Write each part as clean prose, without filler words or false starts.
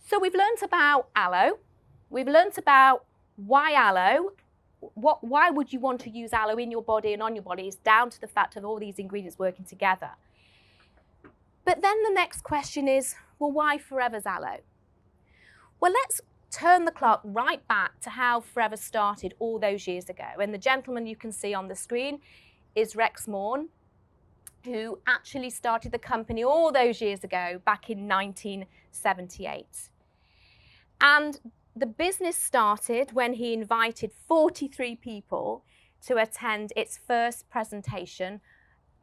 So we've learnt about aloe. We've learnt about why aloe. Why would you want to use aloe in your body and on your body is down to the fact of all these ingredients working together. But then the next question is, well, why Forever's aloe? Well, let's turn the clock right back to how Forever started all those years ago. And the gentleman you can see on the screen is Rex Morn, who actually started the company all those years ago, back in 1978. And the business started when he invited 43 people to attend its first presentation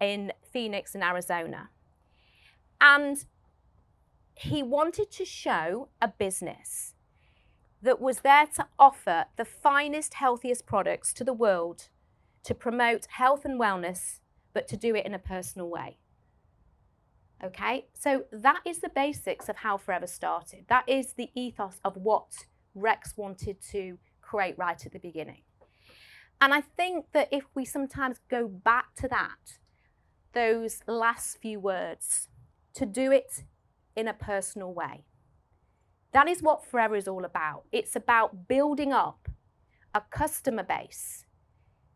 in Phoenix in Arizona. And he wanted to show a business that was there to offer the finest, healthiest products to the world to promote health and wellness, but to do it in a personal way. Okay, so that is the basics of how Forever started. That is the ethos of what Rex wanted to create right at the beginning. And I think that if we sometimes go back to that, those last few words, to do it in a personal way, that is what Forever is all about. It's about building up a customer base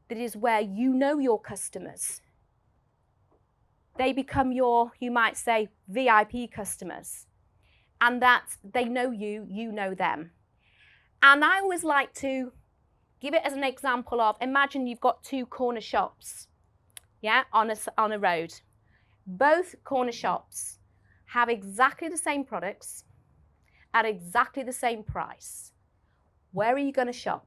that is where you know your customers. They become your, you might say, VIP customers, and that they know you, you know them. And I always like to give it as an example of, imagine you've got two corner shops, yeah, on a road. Both corner shops have exactly the same products at exactly the same price. Where are you going to shop?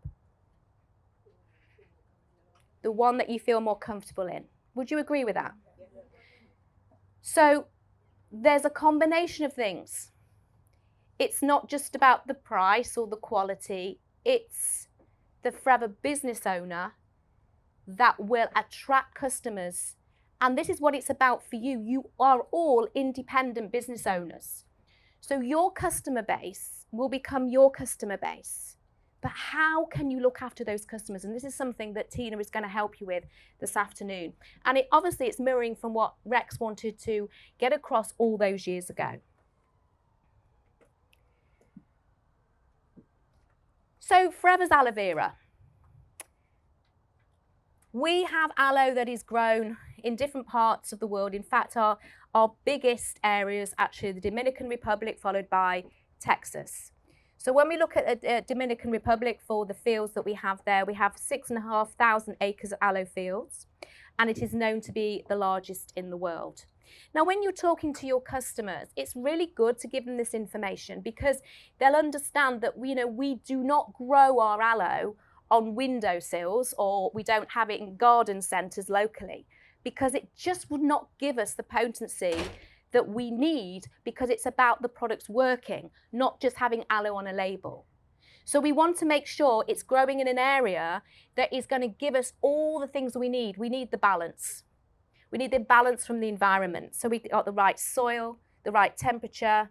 The one that you feel more comfortable in. Would you agree with that? So there's a combination of things. It's not just about the price or the quality. It's the Forever business owner that will attract customers. And this is what it's about for you. You are all independent business owners. So your customer base will become your customer base. But how can you look after those customers? And this is something that Tina is going to help you with this afternoon. And obviously it's mirroring from what Rex wanted to get across all those years ago. So Forever's aloe vera. We have aloe that is grown in different parts of the world. In fact, our biggest areas, actually the Dominican Republic, followed by Texas. So when we look at the Dominican Republic for the fields that we have there, we have 6,500 acres of aloe fields, and it is known to be the largest in the world. Now, when you're talking to your customers, it's really good to give them this information because they'll understand that we do not grow our aloe on windowsills, or we don't have it in garden centres locally, because it just would not give us the potency that we need, because it's about the products working, not just having aloe on a label. So we want to make sure it's growing in an area that is going to give us all the things we need. We need the balance. We need the balance from the environment. So we got the right soil, the right temperature,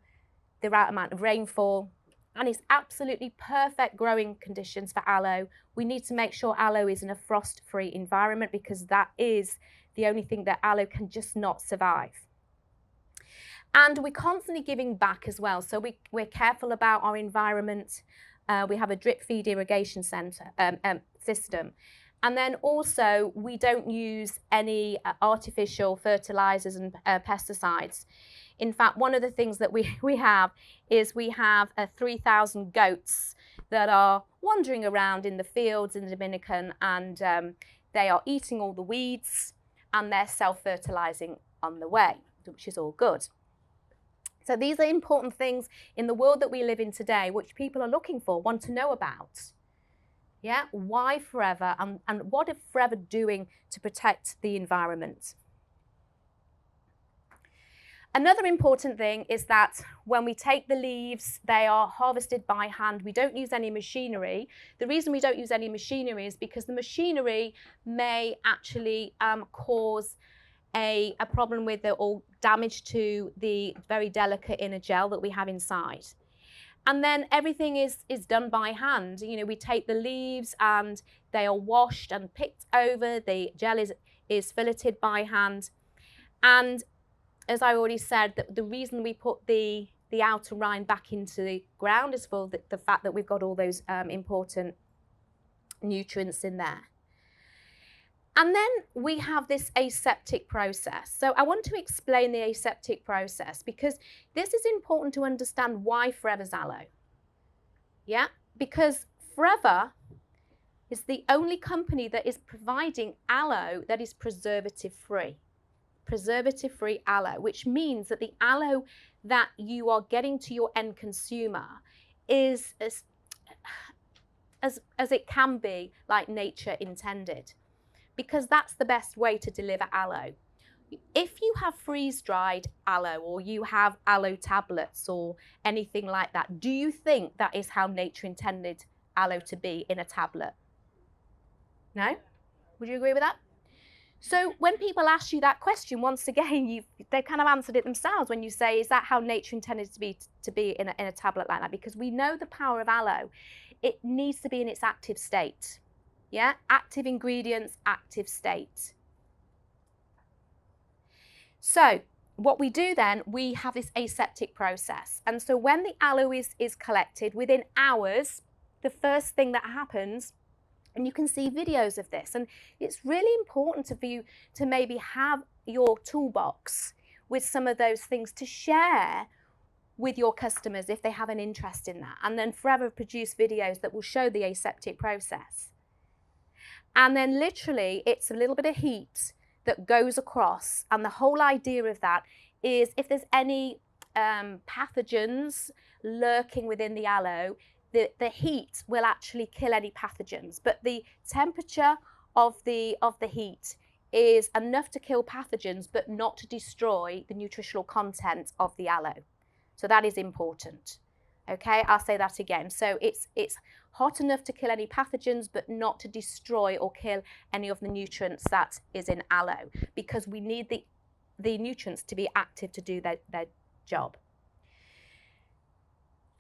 the right amount of rainfall, and it's absolutely perfect growing conditions for aloe. We need to make sure aloe is in a frost-free environment, because that is the only thing that aloe can just not survive. And we're constantly giving back as well. So we're careful about our environment. We have a drip feed irrigation system. And then also, we don't use any artificial fertilizers and pesticides. In fact, one of the things that we have is we have 3,000 goats that are wandering around in the fields in the Dominican, and they are eating all the weeds, and they're self-fertilizing on the way, which is all good. So these are important things in the world that we live in today, which people are looking for, want to know about. Yeah, why Forever, and what is Forever doing to protect the environment? Another important thing is that when we take the leaves, they are harvested by hand. We don't use any machinery. The reason we don't use any machinery is because the machinery may actually cause a problem with or damage to the very delicate inner gel that we have inside. And then everything is done by hand. You know, we take the leaves and they are washed and picked over. The gel is filleted by hand. And as I already said, the reason we put the the outer rind back into the ground is for the fact that we've got all those important nutrients in there. And then we have this aseptic process. So I want to explain the aseptic process because this is important to understand why Forever's aloe. Yeah, because Forever is the only company that is providing aloe that is preservative-free. Preservative-free aloe, which means that the aloe that you are getting to your end consumer is as it can be like nature intended, because that's the best way to deliver aloe. If you have freeze-dried aloe or you have aloe tablets or anything like that, do you think that is how nature intended aloe to be in a tablet? No? Would you agree with that? So when people ask you that question, once again, they kind of answered it themselves when you say, is that how nature intended to be in a tablet like that? Because we know the power of aloe. It needs to be in its active state. Yeah, active ingredients, active state. So what we do then, we have this aseptic process. And so when the aloe is collected within hours, the first thing that happens, and you can see videos of this, and it's really important for you to maybe have your toolbox with some of those things to share with your customers if they have an interest in that. And then Forever produce videos that will show the aseptic process. And then literally it's a little bit of heat that goes across, and the whole idea of that is if there's any pathogens lurking within the aloe, the heat will actually kill any pathogens, but the temperature of the heat is enough to kill pathogens but not to destroy the nutritional content of the aloe. So that is important. Okay, I'll say that again. So it's hot enough to kill any pathogens but not to destroy or kill any of the nutrients that is in aloe, because we need the nutrients to be active to do their job.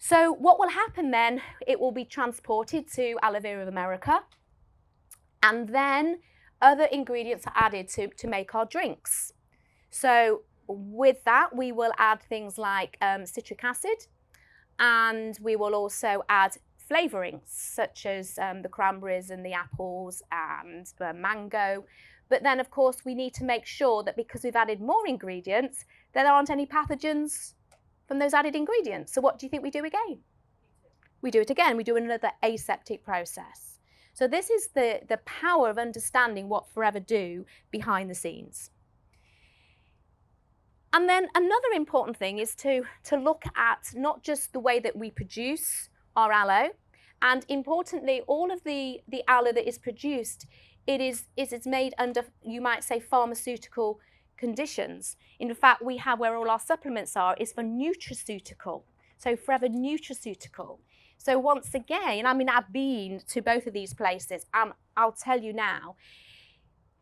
So what will happen then, it will be transported to Aloe Vera of America, and then other ingredients are added to make our drinks. So with that, we will add things like citric acid, and we will also add flavourings such as the cranberries and the apples and the mango. But then, of course, we need to make sure that because we've added more ingredients, there aren't any pathogens from those added ingredients. So what do you think we do again? We do it again. We do another aseptic process. So this is the power of understanding what Forever do behind the scenes. And then another important thing is to look at not just the way that we produce our aloe, and importantly, all of the aloe that is produced, it's made under, you might say, pharmaceutical conditions. In fact, we have where all our supplements are is for nutraceutical. So Forever Nutraceutical. So once again, I mean, I've been to both of these places, and I'll tell you now,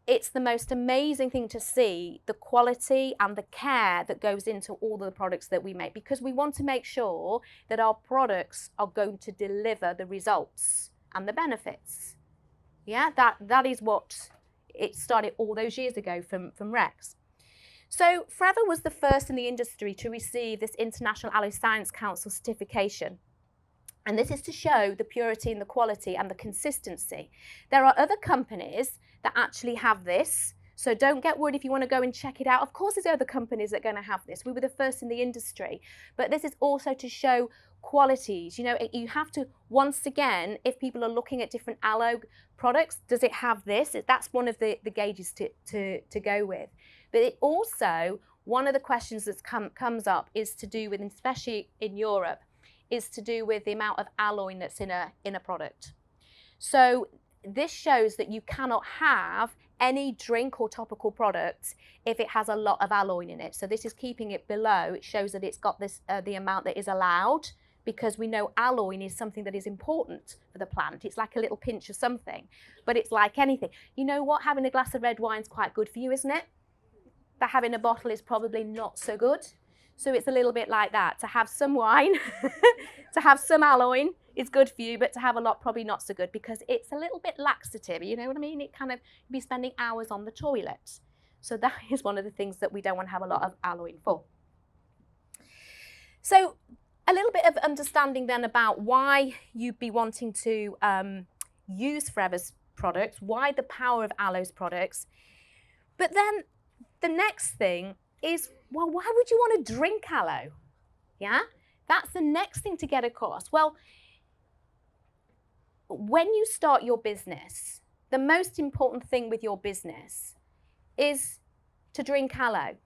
it's the most amazing thing to see the quality and the care that goes into all the products that we make, because we want to make sure that our products are going to deliver the results and the benefits. Yeah, that is what it started all those years ago from Rex. So Forever was the first in the industry to receive this International Aloe Science Council certification. And this is to show the purity and the quality and the consistency. There are other companies that actually have this, so don't get worried if you want to go and check it out. Of course, there's other companies that are going to have this. We were the first in the industry, but this is also to show qualities. You know, you have to, once again, if people are looking at different aloe products, does it have this? That's one of the gauges to go with. But it also, one of the questions that comes up is to do with, especially in Europe, is to do with the amount of aloe that's in a product. So this shows that you cannot have any drink or topical product if it has a lot of aloe in it. So this is keeping it below. It shows that it's got this the amount that is allowed, because we know aloe is something that is important for the plant. It's like a little pinch of something, but it's like anything. You know what? Having a glass of red wine is quite good for you, isn't it? But having a bottle is probably not so good. So it's a little bit like that. To have some wine, to have some aloe is good for you, but to have a lot, probably not so good, because it's a little bit laxative, you know what I mean? It kind of, you'd be spending hours on the toilet. So that is one of the things that we don't want to have a lot of aloe for. So understanding then about why you'd be wanting to use Forever's products, why the power of Aloe's products. But then the next thing is, well, why would you want to drink aloe? Yeah, that's the next thing to get across. Well, when you start your business, the most important thing with your business is to drink aloe.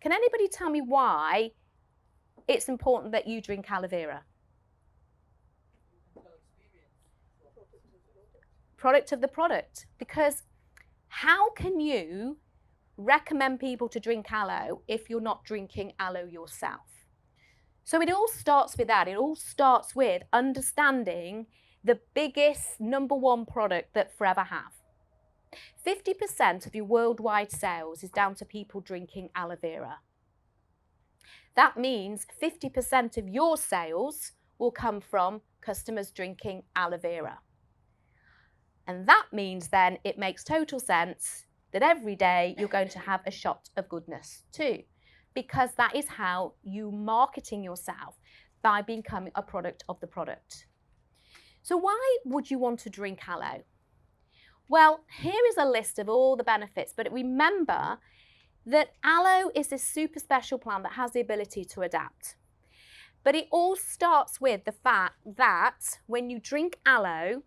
Can anybody tell me why it's important that you drink aloe vera? Product of the product. Because how can you recommend people to drink aloe if you're not drinking aloe yourself? So it all starts with that. It all starts with understanding the biggest number one product that Forever have. 50% of your worldwide sales is down to people drinking aloe vera. That means 50% of your sales will come from customers drinking aloe vera. And that means then it makes total sense that every day you're going to have a shot of goodness too, because that is how you marketing yourself, by becoming a product of the product. So why would you want to drink aloe? Well, here is a list of all the benefits, but remember that aloe is this super special plant that has the ability to adapt. But it all starts with the fact that when you drink aloe,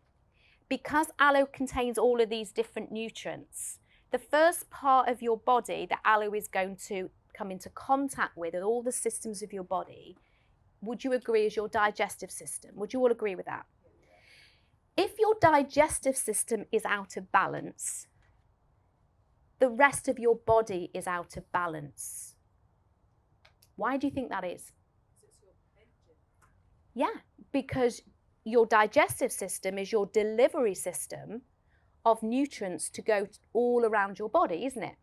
because aloe contains all of these different nutrients, the first part of your body that aloe is going to come into contact with, and all the systems of your body, would you agree, is your digestive system? Would you all agree with that? If your digestive system is out of balance, the rest of your body is out of balance. Why do you think that is? Yeah, because your digestive system is your delivery system of nutrients to go all around your body, isn't it?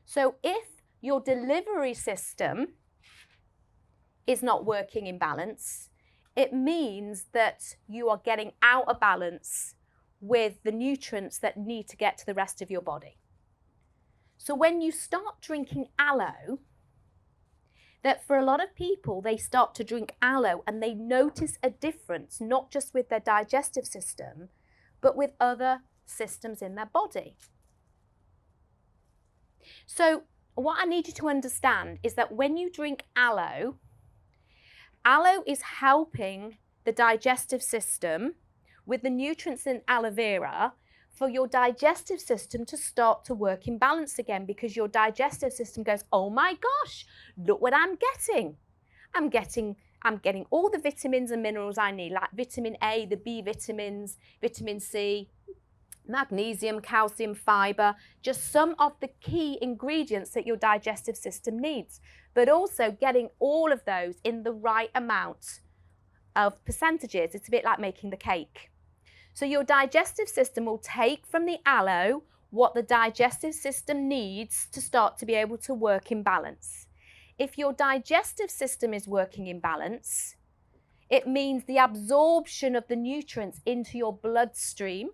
So if your delivery system is not working in balance, it means that you are getting out of balance with the nutrients that need to get to the rest of your body. So when you start drinking aloe, that for a lot of people, they start to drink aloe and they notice a difference, not just with their digestive system, but with other systems in their body. So what I need you to understand is that when you drink aloe, aloe is helping the digestive system with the nutrients in aloe vera for your digestive system to start to work in balance again, because your digestive system goes, oh my gosh, look what I'm getting. I'm getting all the vitamins and minerals I need, like vitamin A, the B vitamins, vitamin C, magnesium, calcium, fiber, just some of the key ingredients that your digestive system needs, but also getting all of those in the right amount of percentages. It's a bit like making the cake. So your digestive system will take from the aloe what the digestive system needs to start to be able to work in balance. If your digestive system is working in balance, it means the absorption of the nutrients into your bloodstream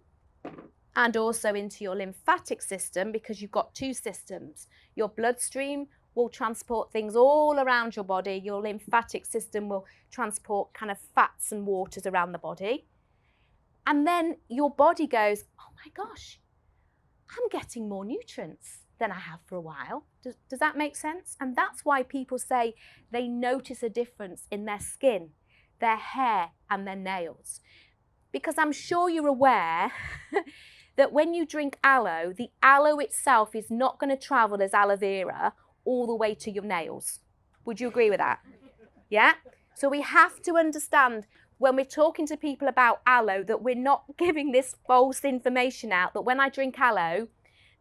and also into your lymphatic system, because you've got two systems. Your bloodstream will transport things all around your body. Your lymphatic system will transport kind of fats and waters around the body. And then your body goes, oh my gosh, I'm getting more nutrients than I have for a while. Does that make sense? And that's why people say they notice a difference in their skin, their hair and their nails. Because I'm sure you're aware that when you drink aloe, the aloe itself is not going to travel as aloe vera all the way to your nails. Would you agree with that? Yeah? So we have to understand when we're talking to people about aloe that we're not giving this false information out, that when I drink aloe,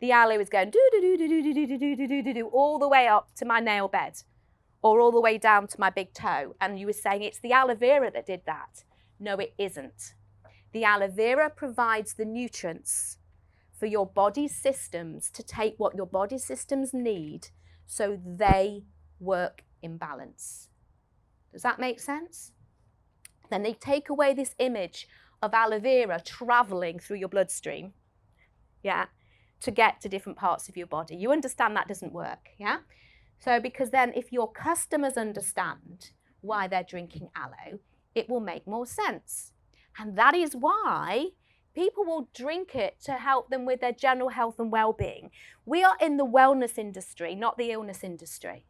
the aloe is going do all the way up to my nail bed or all the way down to my big toe. And you were saying it's the aloe vera that did that. No, it isn't. The aloe vera provides the nutrients for your body's systems to take what your body systems need so they work in balance. Does that make sense? Then they take away this image of aloe vera traveling through your bloodstream, yeah, to get to different parts of your body. You understand that doesn't work, yeah? So because then if your customers understand why they're drinking aloe, it will make more sense. And that is why people will drink it to help them with their general health and well-being. We are in the wellness industry, not the illness industry.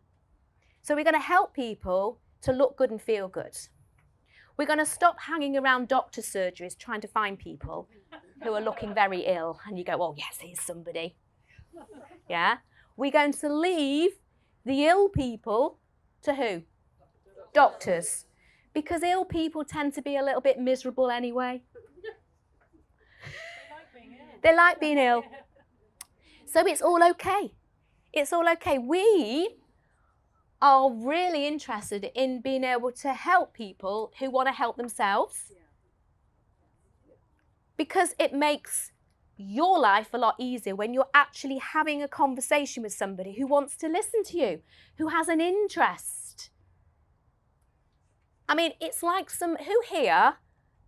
So we're going to help people to look good and feel good. We're going to stop hanging around doctor surgeries trying to find people who are looking very ill. And you go, oh, yes, here's somebody. Yeah? We're going to leave the ill people to who? Doctors. Because ill people tend to be a little bit miserable anyway. They like being ill. So it's all okay. It's all okay. We are really interested in being able to help people who want to help themselves, because it makes your life a lot easier when you're actually having a conversation with somebody who wants to listen to you, who has an interest. I mean, it's like who here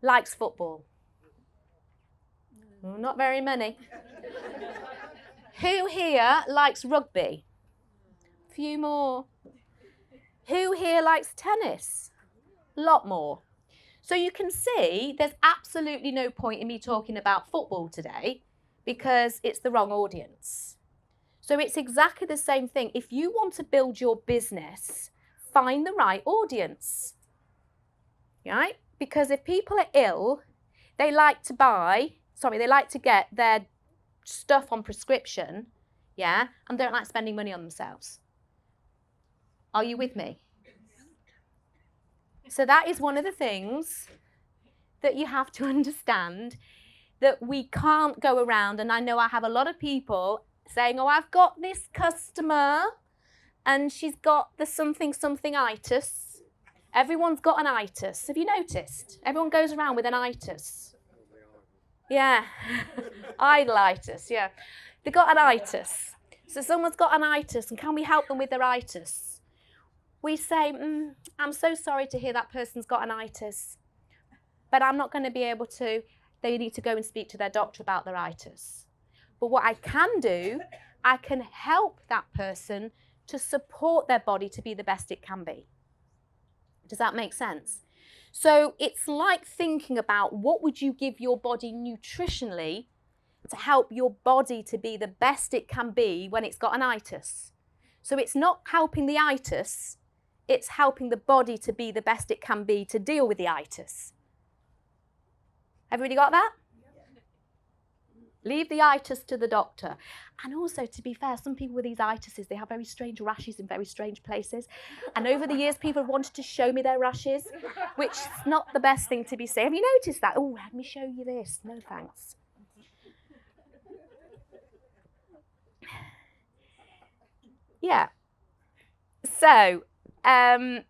likes football? Well, not very many. Who here likes rugby? A few more. Who here likes tennis? A lot more. So you can see there's absolutely no point in me talking about football today because it's the wrong audience. So it's exactly the same thing. If you want to build your business, find the right audience. Right? Because if people are ill, they like to get their stuff on prescription, yeah, and don't like spending money on themselves. Are you with me? So that is one of the things that you have to understand, that we can't go around, and I know I have a lot of people saying, oh, I've got this customer and she's got the something-itis. Everyone's got an itis. Have you noticed? Everyone goes around with an itis. Yeah, idolitis, yeah. They've got an itis. So someone's got an itis, and can we help them with their itis? We say, I'm so sorry to hear that person's got an itis, but I'm not going to be able to. They need to go and speak to their doctor about their itis. But what I can do, I can help that person to support their body to be the best it can be. Does that make sense? So it's like thinking about what would you give your body nutritionally to help your body to be the best it can be when it's got an itis. So it's not helping the itis, it's helping the body to be the best it can be to deal with the itis. Everybody got that? Leave the itis to the doctor. And also, to be fair, some people with these itises, they have very strange rashes in very strange places. And over the years, people have wanted to show me their rashes, which is not the best thing to be saying. Have you noticed that? Oh, let me show you this. No, thanks. Yeah. So, here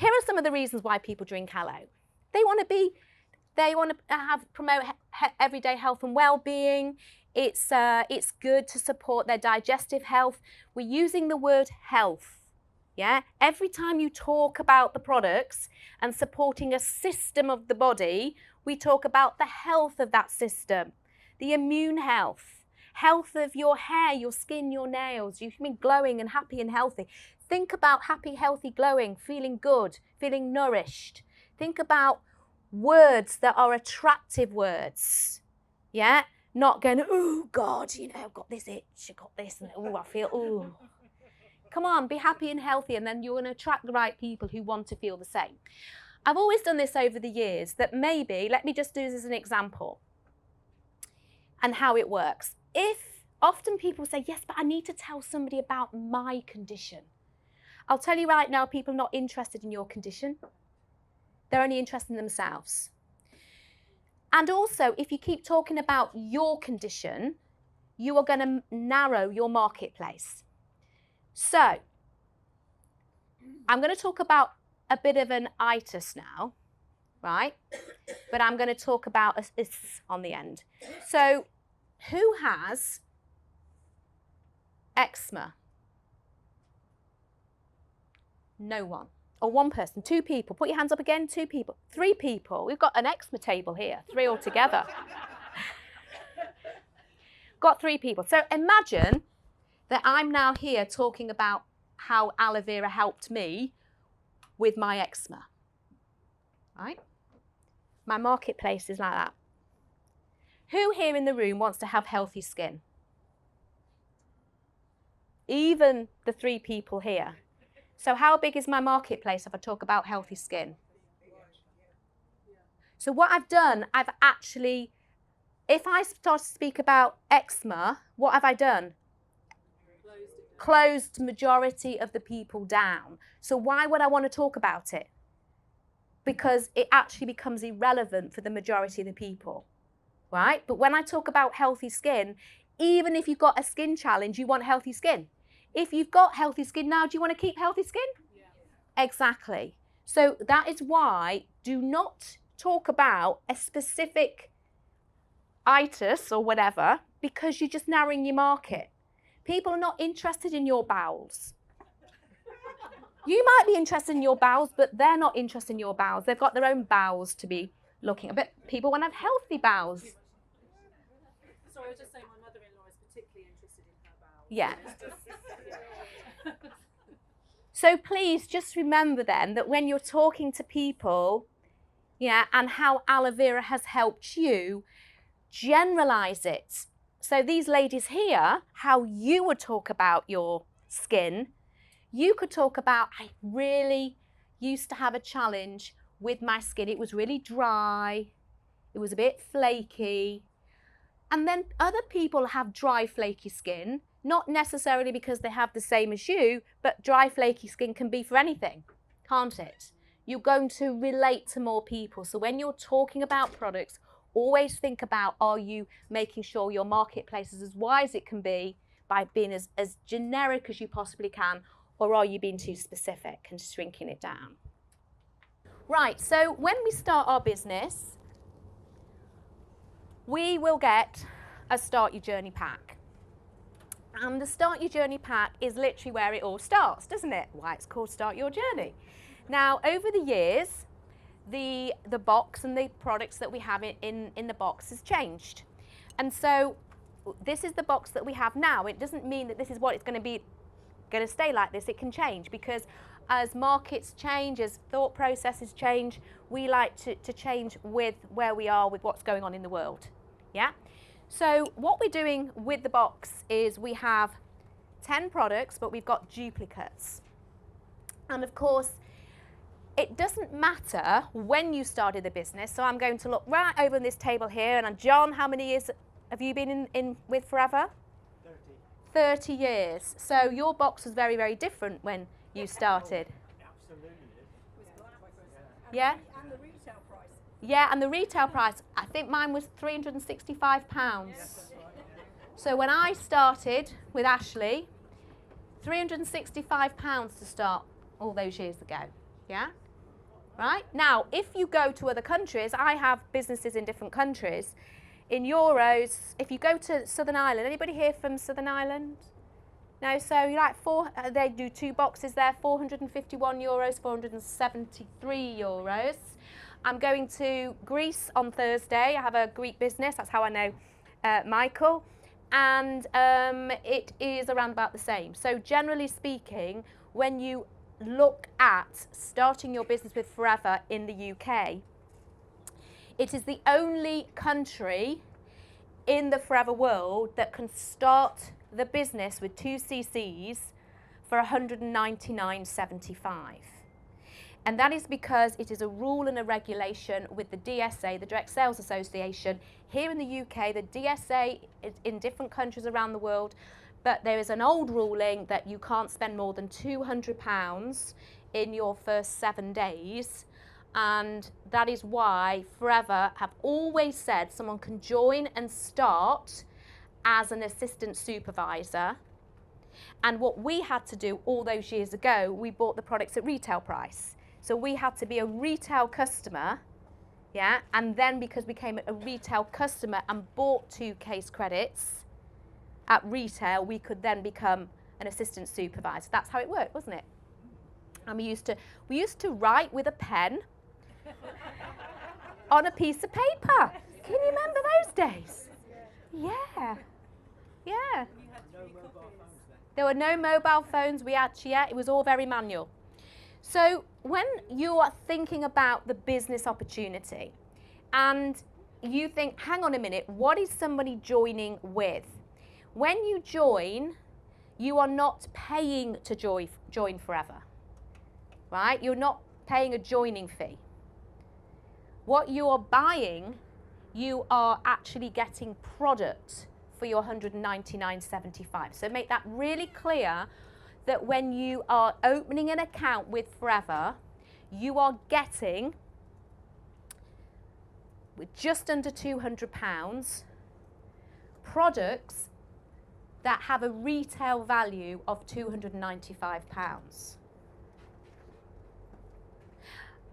are some of the reasons why people drink aloe. They want to promote everyday health and well-being. It's good to support their digestive health. We're using the word health. Yeah. Every time you talk about the products and supporting a system of the body, we talk about the health of that system, the immune health, health of your hair, your skin, your nails. You can be glowing and happy and healthy. Think about happy, healthy, glowing, feeling good, feeling nourished. Think about words that are attractive words, yeah? Not going, oh, God, I've got this itch, I've got this, and oh, I feel, oh. Come on, be happy and healthy, and then you're going to attract the right people who want to feel the same. I've always done this over the years, that maybe, let me just do this as an example, and how it works. If often people say, yes, but I need to tell somebody about my condition. I'll tell you right now, people are not interested in your condition. They're only interested in themselves. And also, if you keep talking about your condition, you are going to narrow your marketplace. So, I'm going to talk about a bit of an itis now, right? But I'm going to talk about a is on the end. So, who has eczema? No one. Or one person, 2 people. Put your hands up again, 2 people. 3 people. We've got an eczema table here, 3 altogether. Got 3 people. So imagine that I'm now here talking about how aloe vera helped me with my eczema, right? My marketplace is like that. Who here in the room wants to have healthy skin? Even the 3 people here. So how big is my marketplace if I talk about healthy skin? So what I've done, I've actually, if I start to speak about eczema, what have I done? Closed majority of the people down. So why would I want to talk about it? Because it actually becomes irrelevant for the majority of the people, right? But when I talk about healthy skin, even if you've got a skin challenge, you want healthy skin. If you've got healthy skin now, do you want to keep healthy skin? Yeah. Exactly. So that is why do not talk about a specific itis or whatever, because you're just narrowing your market. People are not interested in your bowels. You might be interested in your bowels, but they're not interested in your bowels. They've got their own bowels to be looking at. But people want to have healthy bowels. Sorry, I was just saying my mother-in-law is particularly interested in her bowels. Yeah. So please just remember then that when you're talking to people, yeah, and how aloe vera has helped you, generalize it. So these ladies here, how you would talk about your skin, you could talk about, I really used to have a challenge with my skin. It was really dry. It was a bit flaky. And then other people have dry, flaky skin, not necessarily because they have the same as you, but dry, flaky skin can be for anything, can't it? You're going to relate to more people. So when you're talking about products, always think about, are you making sure your marketplace is as wide as it can be by being as generic as you possibly can, or are you being too specific and shrinking it down? Right, so when we start our business, we will get a Start Your Journey pack. And the Start Your Journey pack is literally where it all starts, doesn't it? Why it's called Start Your Journey. Now, over the years, the box and the products that we have in the box has changed. And so this is the box that we have now. It doesn't mean that this is what it's going to stay like this. It can change because as markets change, as thought processes change, we like to change with where we are, with what's going on in the world. Yeah? So what we're doing with the box is we have 10 products, but we've got duplicates. And of course, it doesn't matter when you started the business. So I'm going to look right over this table here. And John, how many years have you been in with Forever? 30 years. So your box was very, very different when you started. Absolutely. Yeah? And the retail price. Yeah, and the retail price, I think mine was £365. Yes. So when I started with Ashley, £365 to start all those years ago. Yeah? Right? Now, if you go to other countries, I have businesses in different countries. In euros, if you go to Southern Ireland, anybody here from Southern Ireland? No, so you like they do 2 boxes there, €451, €473. I'm going to Greece on Thursday. I have a Greek business, that's how I know Michael. And it is around about the same. So generally speaking, when you look at starting your business with Forever in the UK, it is the only country in the Forever world that can start the business with 2 cc's for £199.75. And that is because it is a rule and a regulation with the DSA, the Direct Sales Association. Here in the UK, the DSA is in different countries around the world, but there is an old ruling that you can't spend more than £200 in your first 7 days. And that is why Forever have always said someone can join and start as an assistant supervisor. And what we had to do all those years ago, we bought the products at retail price. So we had to be a retail customer, yeah, and then because we became a retail customer and bought 2 case credits at retail, we could then become an assistant supervisor. That's how it worked, wasn't it? And we used to write with a pen on a piece of paper. Can you remember those days? Yeah. Yeah. No mobile phones then. There were no mobile phones. It was all very manual. So when you are thinking about the business opportunity and you think, hang on a minute, what is somebody joining with? When you join, you are not paying to join forever, right? You're not paying a joining fee. What you are buying, you are actually getting product for your $199.75. So make that really clear that when you are opening an account with Forever, you are getting, with just under £200, products that have a retail value of £295.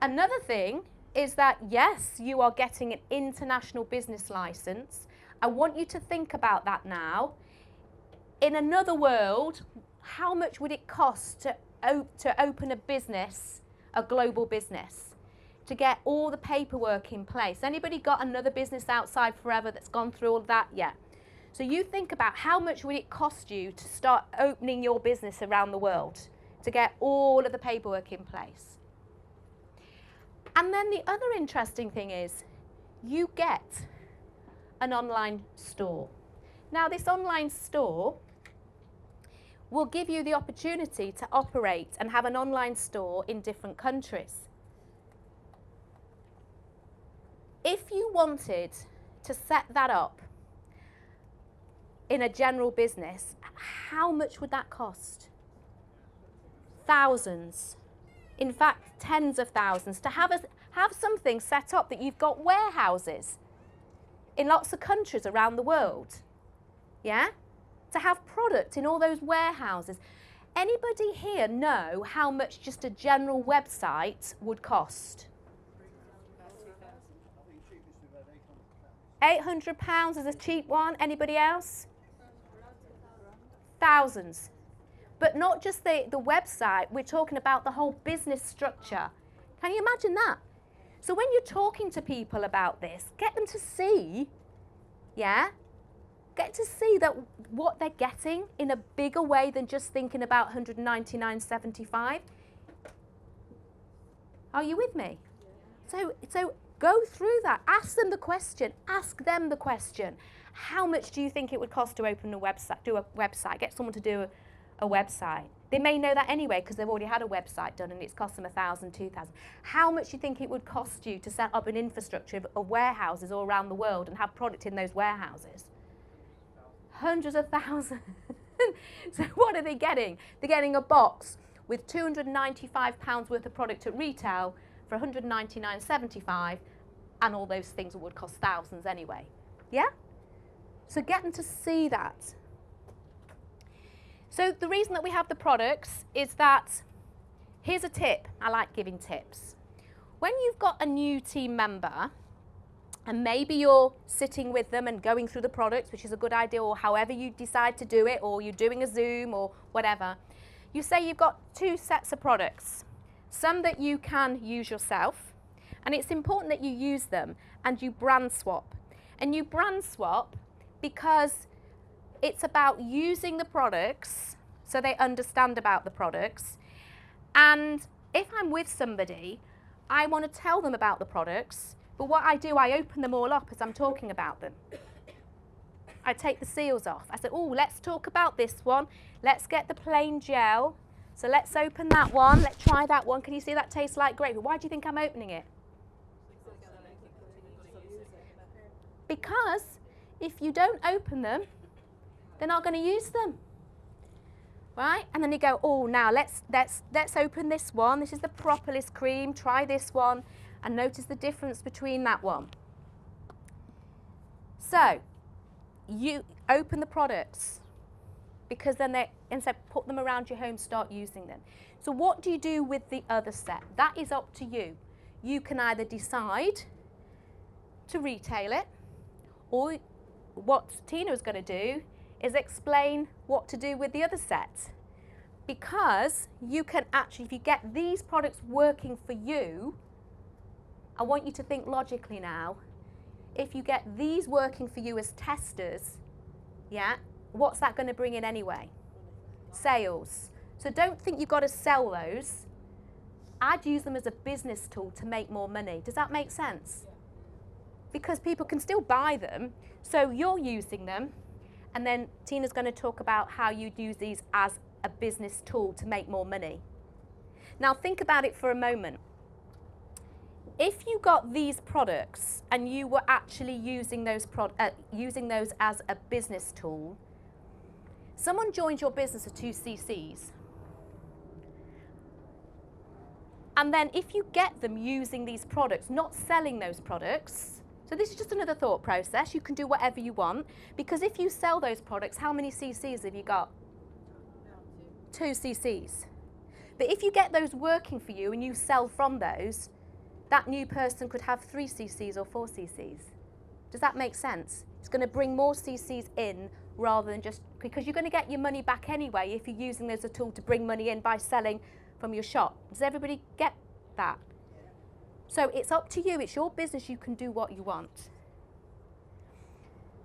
Another thing is that, yes, you are getting an international business license. I want you to think about that now. In another world, how much would it cost to open a business, a global business, to get all the paperwork in place? Anybody got another business outside Forever that's gone through all of that yet? So you think about how much would it cost you to start opening your business around the world, to get all of the paperwork in place. And then the other interesting thing is you get an online store. Now this online store will give you the opportunity to operate and have an online store in different countries. If you wanted to set that up in a general business, how much would that cost? Thousands. In fact, tens of thousands, to have something set up that you've got warehouses in lots of countries around the world. Yeah? To have product in all those warehouses. Anybody here know how much just a general website would cost? £800 is a cheap one. Anybody else? Thousands. But not just the website, we're talking about the whole business structure. Can you imagine that? So when you're talking to people about this, get them to see, yeah? Get to see that what they're getting in a bigger way than just thinking about $199.75. Are you with me? So go through that. Ask them the question. Ask them the question. How much do you think it would cost to open a website, do a website, get someone to do a website? They may know that anyway because they've already had a website done and it's cost them $1,000, $2,000. How much do you think it would cost you to set up an infrastructure of warehouses all around the world and have product in those warehouses? Hundreds of thousands. So what are they getting? They're getting a box with £295 worth of product at retail for $199.75, and all those things would cost thousands anyway. Yeah? So get them to see that. So the reason that we have the products is that, here's a tip. I like giving tips. When you've got a new team member, and maybe you're sitting with them and going through the products, which is a good idea, or however you decide to do it, or you're doing a Zoom or whatever, you say you've got two sets of products, some that you can use yourself, and it's important that you use them and you brand swap. And you brand swap because it's about using the products so they understand about the products. And if I'm with somebody, I want to tell them about the products, but what I do, I open them all up as I'm talking about them. I take the seals off. I say, oh, let's talk about this one. Let's get the plain gel. So let's open that one. Let's try that one. Can you see that tastes like gravy? Why do you think I'm opening it? Because if you don't open them, they're not going to use them. Right? And then you go, oh, now let's open this one. This is the Propolis cream. Try this one and notice the difference between that one. So you open the products because then instead put them around your home, start using them. So what do you do with the other set? That is up to you. You can either decide to retail it, or what Tina is going to do is explain what to do with the other set. Because you can actually, if you get these products working for you, I want you to think logically now. If you get these working for you as testers, yeah, what's that going to bring in anyway? Sales. So don't think you've got to sell those. I'd use them as a business tool to make more money. Does that make sense? Because people can still buy them, so you're using them, and then Tina's going to talk about how you'd use these as a business tool to make more money. Now think about it for a moment. If you got these products and you were actually using those as a business tool, someone joined your business at 2 cc's. And then if you get them using these products, not selling those products, so this is just another thought process, you can do whatever you want, because if you sell those products, how many cc's have you got? 2 cc's. But if you get those working for you and you sell from those, that new person could have 3 cc's or 4 cc's. Does that make sense? It's going to bring more cc's in rather than just, because you're going to get your money back anyway if you're using this as a tool to bring money in by selling from your shop. Does everybody get that? So it's up to you, it's your business, you can do what you want.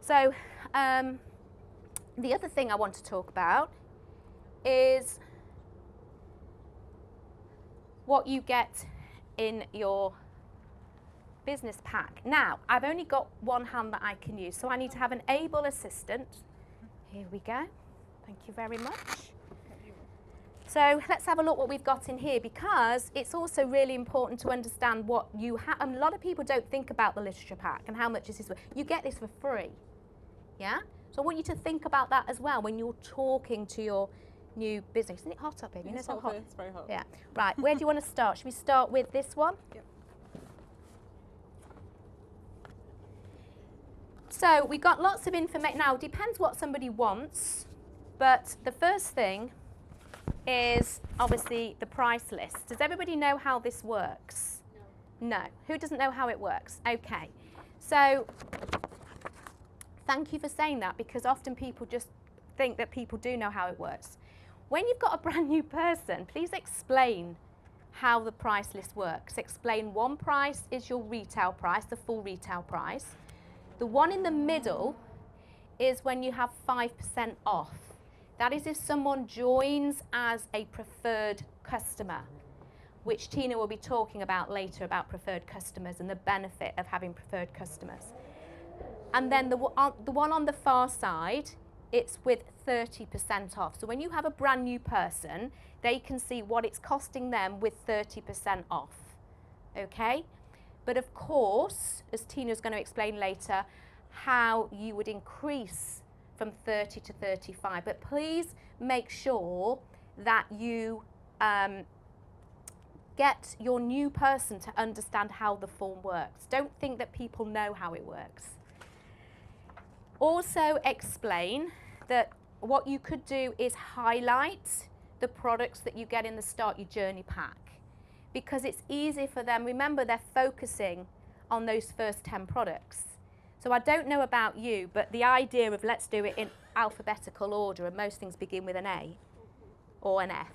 So the other thing I want to talk about is what you get in your business pack. Now, I've only got one hand that I can use, so I need to have an able assistant. Here we go. Thank you very much. So let's have a look what we've got in here, because it's also really important to understand what you have. A lot of people don't think about the literature pack and how much this is worth. You get this for free, yeah? So I want you to think about that as well when you're talking to your new business. Isn't it hot up here? You know it's hot. It's very hot. Yeah. Right, where do you want to start? Should we start with this one? Yep. So we've got lots of information. Now, it depends what somebody wants, but the first thing is obviously the price list. Does everybody know how this works? No. Who doesn't know how it works? Okay. So thank you for saying that, because often people just think that people do know how it works. When you've got a brand new person, please explain how the price list works. Explain one price is your retail price, the full retail price. The one in the middle is when you have 5% off. That is if someone joins as a preferred customer, which Tina will be talking about later, about preferred customers and the benefit of having preferred customers. And then the one on the far side, it's with 30% off. So when you have a brand new person, they can see what it's costing them with 30% off, okay? But of course, as Tina's going to explain later, how you would increase from 30 to 35. But please make sure that you get your new person to understand how the form works. Don't think that people know how it works. Also explain that what you could do is highlight the products that you get in the Start Your Journey pack, because it's easy for them. Remember, they're focusing on those first 10 products. So I don't know about you, but the idea of let's do it in alphabetical order, and most things begin with an A or an F.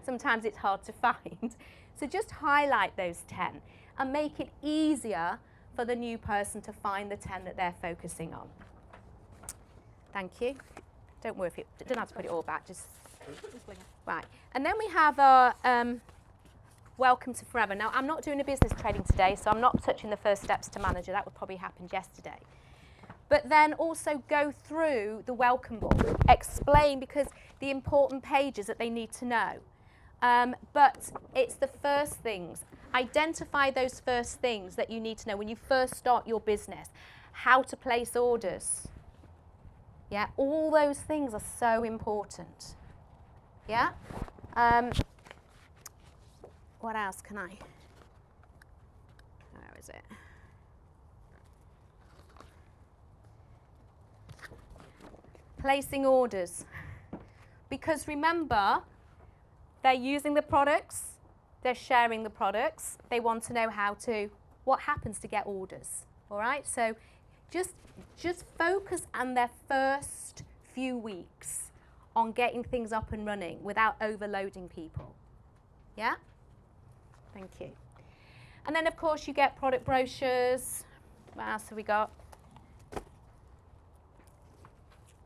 Sometimes it's hard to find. So just highlight those 10 and make it easier for the new person to find the 10 that they're focusing on. Thank you. Don't worry if you don't have to put it all back, just right. And then we have our Welcome to Forever. Now, I'm not doing a business training today, so I'm not touching the first steps to manager. That would probably happen yesterday. But then also go through the welcome book, explain, because the important pages that they need to know. But it's the first things. Identify those first things that you need to know when you first start your business. How to place orders. Yeah, all those things are so important. Yeah? What else can I? Where is it? Placing orders. Because remember, they're using the products, they're sharing the products, they want to know what happens to get orders. All right? So just focus on their first few weeks on getting things up and running without overloading people. Yeah? Thank you. And then, of course, you get product brochures. What else have we got?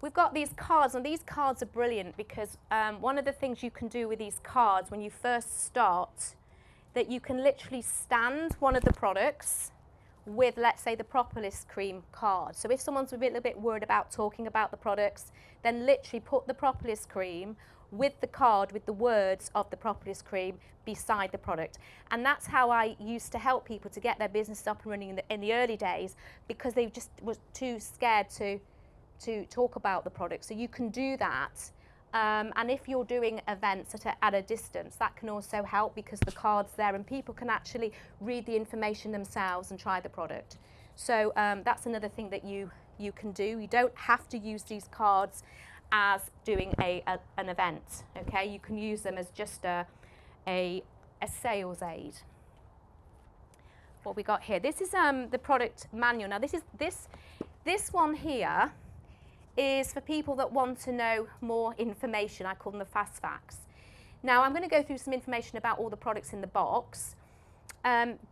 We've got these cards, and these cards are brilliant because one of the things you can do with these cards when you first start that you can literally stand one of the products with, let's say, the Propolis cream card. So if someone's a little bit worried about talking about the products, then literally put the Propolis cream with the card with the words of the Propolis cream beside the product. And that's how I used to help people to get their business up and running in the early days, because they just were too scared to talk about the product. So you can do that. And if you're doing events at a distance, that can also help, because the card's there and people can actually read the information themselves and try the product. So that's another thing that you can do. You don't have to use these cards as doing an event, okay? You can use them as just a sales aid. What we got here, this is the product manual. Now this one here is for people that want to know more information. I call them the fast facts. Now I'm going to go through some information about all the products in the box,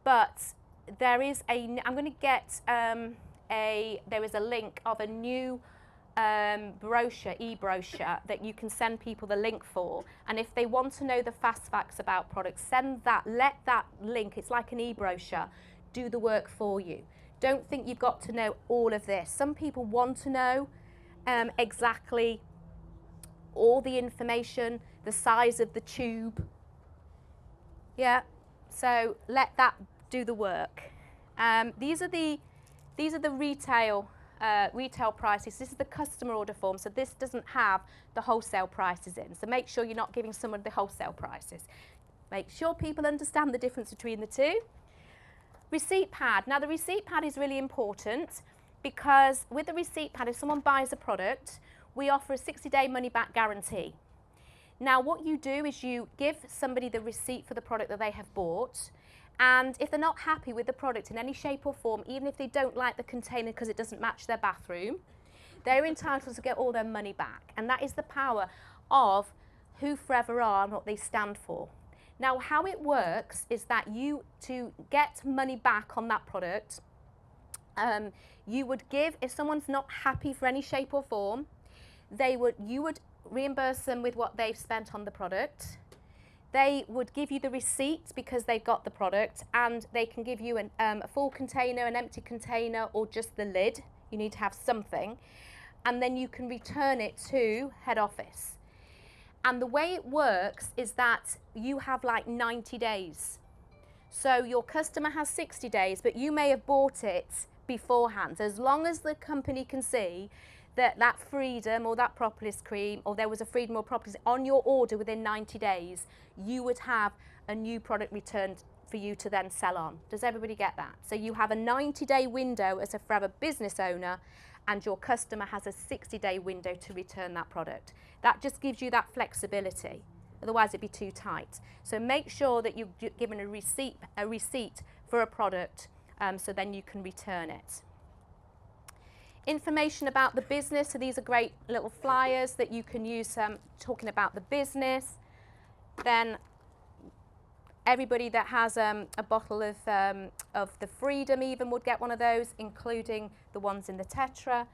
but there is I'm going to get there is a link of a new brochure, e-brochure, that you can send people the link for, and if they want to know the fast facts about products, let that link, it's like an e-brochure, do the work for you. Don't think you've got to know all of this. Some people want to know exactly all the information, the size of the tube. Yeah, so let that do the work. These are the retail prices. This is the customer order form, so this doesn't have the wholesale prices in. So make sure you're not giving someone the wholesale prices. Make sure people understand the difference between the two. Receipt pad. Now the receipt pad is really important, because with the receipt pad, if someone buys a product, we offer a 60-day money-back guarantee. Now what you do is you give somebody the receipt for the product that they have bought, and if they're not happy with the product in any shape or form, even if they don't like the container because it doesn't match their bathroom, they're entitled to get all their money back. And that is the power of who Forever are and what they stand for. Now how it works is that to get money back on that product, you would give, if someone's not happy for any shape or form, you would reimburse them with what they've spent on the product. They would give you the receipt because they've got the product, and they can give you a full container, an empty container, or just the lid. You need to have something. And then you can return it to head office. And the way it works is that you have like 90 days. So your customer has 60 days, but you may have bought it beforehand. As long as the company can see that Freedom or that Propolis cream, or there was a Freedom or Propolis on your order within 90 days, you would have a new product returned for you to then sell on. Does everybody get that? So you have a 90-day window as a Forever business owner, and your customer has a 60-day window to return that product. That just gives you that flexibility. Otherwise it'd be too tight. So make sure that you've given a receipt for a product, so then you can return it. Information about the business. So these are great little flyers that you can use talking about the business. Then everybody that has a bottle of the Freedom even would get one of those, including the ones in the Tetra.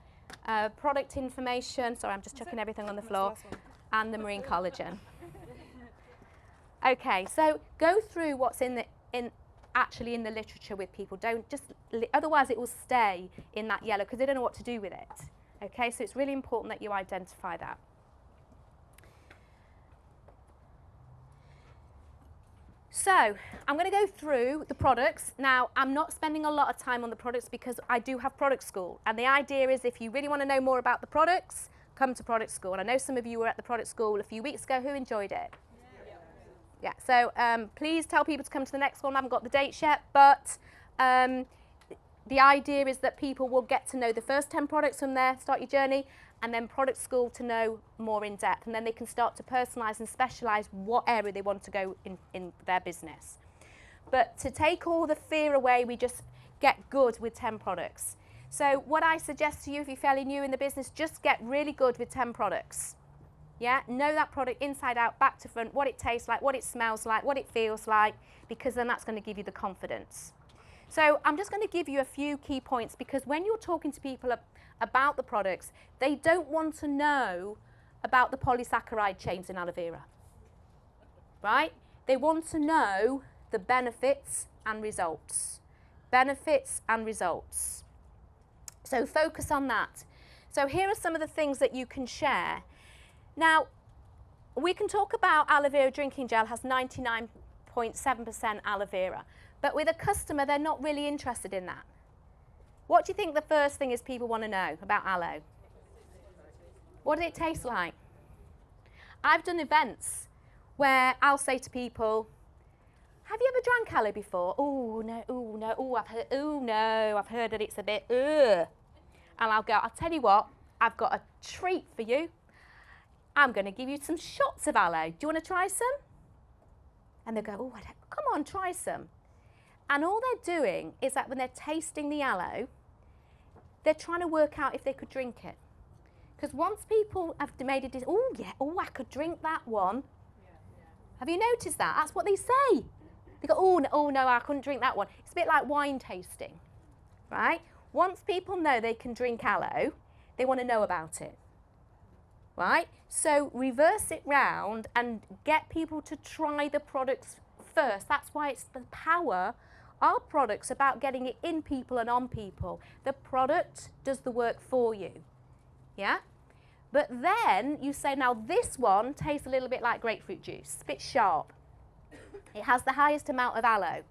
Product information. Sorry, I'm just chucking everything on the floor. And the marine collagen. Okay, so go through what's actually in the literature with people. Don't just, otherwise it will stay in that yellow because they don't know what to do with it. Okay, so it's really important that you identify that. So I'm going to go through the products. Now I'm not spending a lot of time on the products because I do have product school, and the idea is if you really want to know more about the products, come to product school. And I know some of you were at the product school a few weeks ago. Who enjoyed it? Yeah, so please tell people to come to the next one. I haven't got the dates yet, but the idea is that people will get to know the first 10 products from there, start your journey, and then product school to know more in depth, and then they can start to personalise and specialise what area they want to go in their business. But to take all the fear away, we just get good with 10 products. So what I suggest to you, if you're fairly new in the business, just get really good with 10 products. Yeah, know that product inside out, back to front, what it tastes like, what it smells like, what it feels like, because then that's going to give you the confidence. So I'm just going to give you a few key points, because when you're talking to people about the products, they don't want to know about the polysaccharide chains in aloe vera, right? They want to know the benefits and results. Benefits and results. So focus on that. So here are some of the things that you can share. Now, we can talk about aloe vera drinking gel has 99.7% aloe vera, but with a customer, they're not really interested in that. What do you think the first thing is people want to know about aloe? What does it taste like? I've done events where I'll say to people, have you ever drank aloe before? Oh, no, I've heard that it's a bit, ugh. And I'll go, I'll tell you what, I've got a treat for you. I'm going to give you some shots of aloe. Do you want to try some? And they go, oh, come on, try some. And all they're doing is that when they're tasting the aloe, they're trying to work out if they could drink it. Because once people have made a decision, oh, yeah, oh, I could drink that one. Have you noticed that? That's what they say. They go, oh, no, I couldn't drink that one. It's a bit like wine tasting, right? Once people know they can drink aloe, they want to know about it, right? So reverse it round and get people to try the products first. That's why it's the power. Our product's about getting it in people and on people. The product does the work for you, yeah? But then you say, now this one tastes a little bit like grapefruit juice, a bit sharp. It has the highest amount of aloe.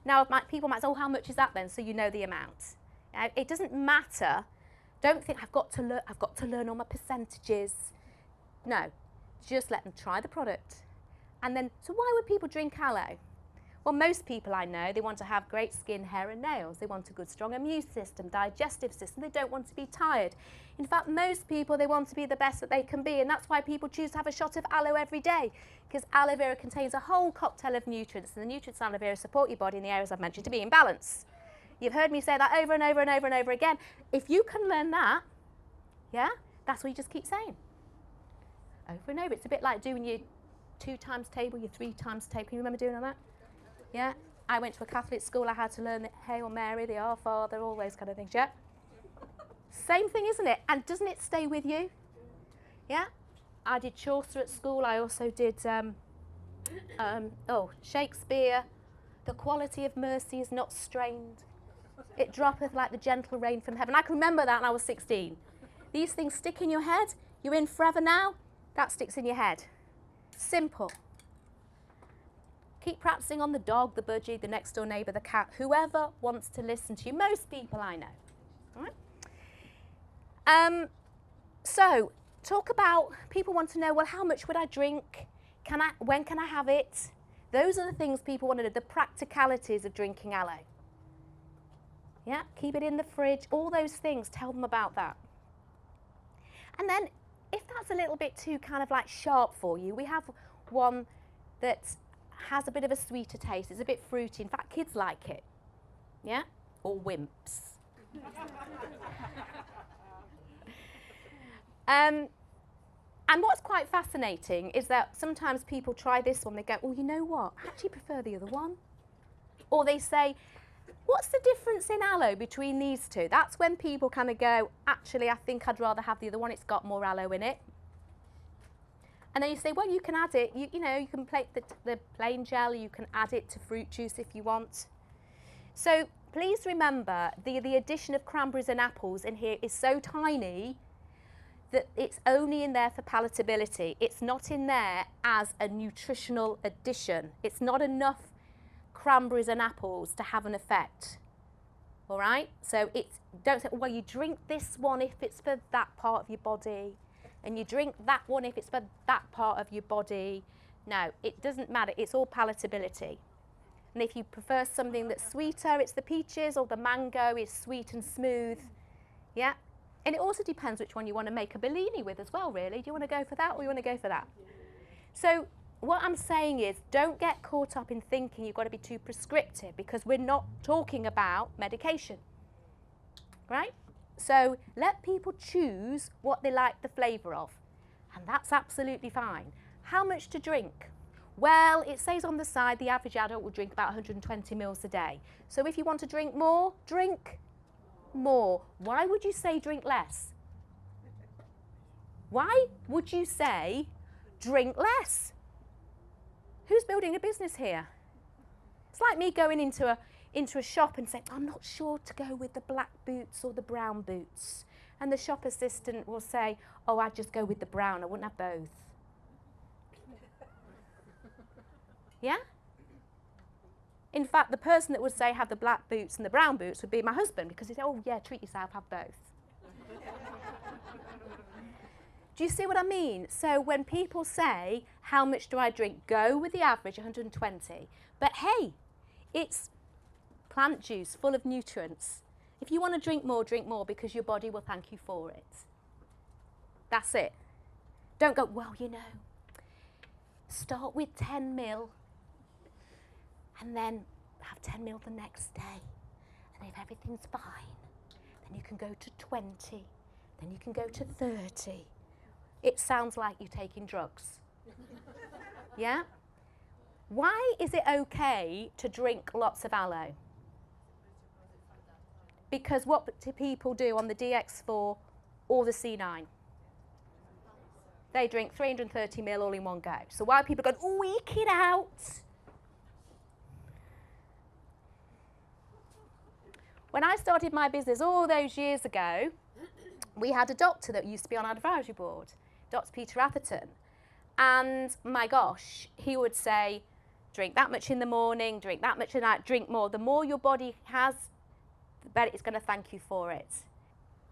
Now, people might say, oh, how much is that then? So you know the amount. It doesn't matter. Don't think I've got to learn all my percentages. No, just let them try the product. And then, so why would people drink aloe? Well, most people I know, they want to have great skin, hair and nails. They want a good, strong immune system, digestive system. They don't want to be tired. In fact, most people, they want to be the best that they can be. And that's why people choose to have a shot of aloe every day, because aloe vera contains a whole cocktail of nutrients. And the nutrients in aloe vera support your body in the areas I've mentioned to be in balance. You've heard me say that over and over and over and over again. If you can learn that, yeah, that's what you just keep saying. Over and over. It's a bit like doing your 2 times table, your 3 times table. Can you remember doing all that? Yeah? I went to a Catholic school. I had to learn the Hail Mary, the Our Father, all those kind of things, yeah? Same thing, isn't it? And doesn't it stay with you? Yeah? I did Chaucer at school. I also did, Shakespeare. The quality of mercy is not strained. It droppeth like the gentle rain from heaven. I can remember that when I was 16. These things stick in your head. You're in forever now. That sticks in your head. Simple. Keep practicing on the dog, the budgie, the next door neighbour, the cat, whoever wants to listen to you. Most people I know. All right? So, talk about, people want to know, well, how much would I drink? When can I have it? Those are the things people want to know, the practicalities of drinking aloe. Yeah, keep it in the fridge, all those things, tell them about that. And then, if that's a little bit too kind of like sharp for you, we have one that has a bit of a sweeter taste. It's a bit fruity. In fact, kids like it. Yeah? Or wimps. And what's quite fascinating is that sometimes people try this one, they go, oh, you know what? I actually prefer the other one. Or they say, what's the difference in aloe between these two? That's when people kind of go, actually, I think I'd rather have the other one. It's got more aloe in it. And then you say, well, you can add it. You know, you can plate the plain gel. You can add it to fruit juice if you want. So please remember, the addition of cranberries and apples in here is so tiny that it's only in there for palatability. It's not in there as a nutritional addition. It's not enough cranberries and apples to have an effect. All right? So don't say, well, you drink this one if it's for that part of your body, and you drink that one if it's for that part of your body. No, it doesn't matter. It's all palatability. And if you prefer something that's sweeter, it's the peaches, or the mango is sweet and smooth. Yeah? And it also depends which one you want to make a Bellini with as well, really. Do you want to go for that, or you want to go for that? So what I'm saying is, don't get caught up in thinking you've got to be too prescriptive, because we're not talking about medication, right? So let people choose what they like the flavour of, and that's absolutely fine. How much to drink? Well, it says on the side the average adult will drink about 120 mils a day. So if you want to drink more, drink more. Why would you say drink less? Why would you say drink less? Who's building a business here? It's like me going into a shop and saying, I'm not sure to go with the black boots or the brown boots. And the shop assistant will say, oh, I'd just go with the brown, I wouldn't have both. Yeah? In fact, the person that would say have the black boots and the brown boots would be my husband, because he'd say, oh yeah, treat yourself, have both. Do you see what I mean? So when people say, how much do I drink? Go with the average, 120. But hey, it's plant juice full of nutrients. If you want to drink more because your body will thank you for it. That's it. Don't go, well, you know, start with 10 mil and then have 10 mil the next day. And if everything's fine, then you can go to 20, then you can go to 30. It sounds like you're taking drugs. Yeah? Why is it okay to drink lots of aloe? Because what do people do on the DX4 or the C9? They drink 330 ml all in one go. So why are people going, oh, eke it out? When I started my business all those years ago, we had a doctor that used to be on our advisory board, Dr. Peter Atherton. And my gosh, he would say, drink that much in the morning, drink that much at night, drink more. The more your body has, the better it's going to thank you for it.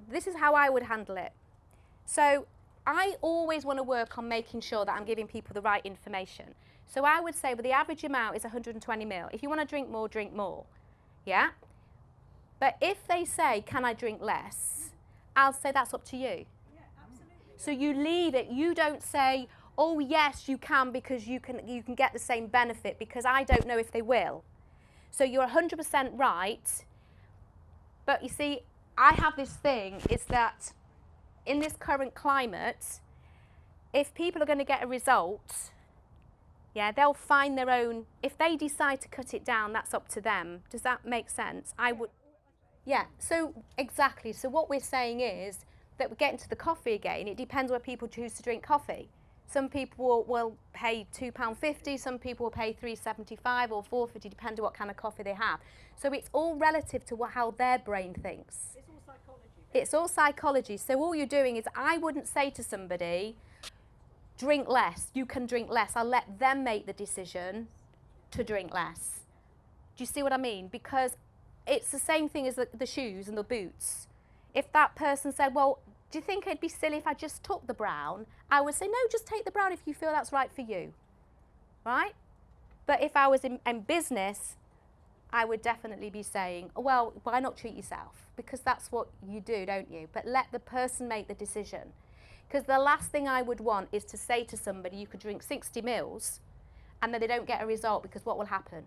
This is how I would handle it. So I always want to work on making sure that I'm giving people the right information. So I would say, well, the average amount is 120 ml. If you want to drink more, drink more. Yeah? But if they say, can I drink less? I'll say that's up to you. Yeah, absolutely. So you leave it. You don't say, oh, yes, you can because you can get the same benefit, because I don't know if they will. So you're 100% right. But you see, I have this thing, is that in this current climate, if people are going to get a result, yeah, they'll find their own. If they decide to cut it down, that's up to them. Does that make sense? I would. Yeah, so exactly. So what we're saying is that we're getting to the coffee again. It depends where people choose to drink coffee. Some people will pay £2.50, some people will pay £3.75 or £4.50, depending on what kind of coffee they have. So it's all relative to how their brain thinks. It's all psychology. It's all psychology. So all you're doing is, I wouldn't say to somebody, drink less. You can drink less. I'll let them make the decision to drink less. Do you see what I mean? Because it's the same thing as the shoes and the boots. If that person said, well, do you think it'd be silly if I just took the brown? I would say, no, just take the brown if you feel that's right for you. Right? But if I was in business, I would definitely be saying, well, why not treat yourself? Because that's what you do, don't you? But let the person make the decision. Because the last thing I would want is to say to somebody, you could drink 60 mils, and then they don't get a result, because what will happen?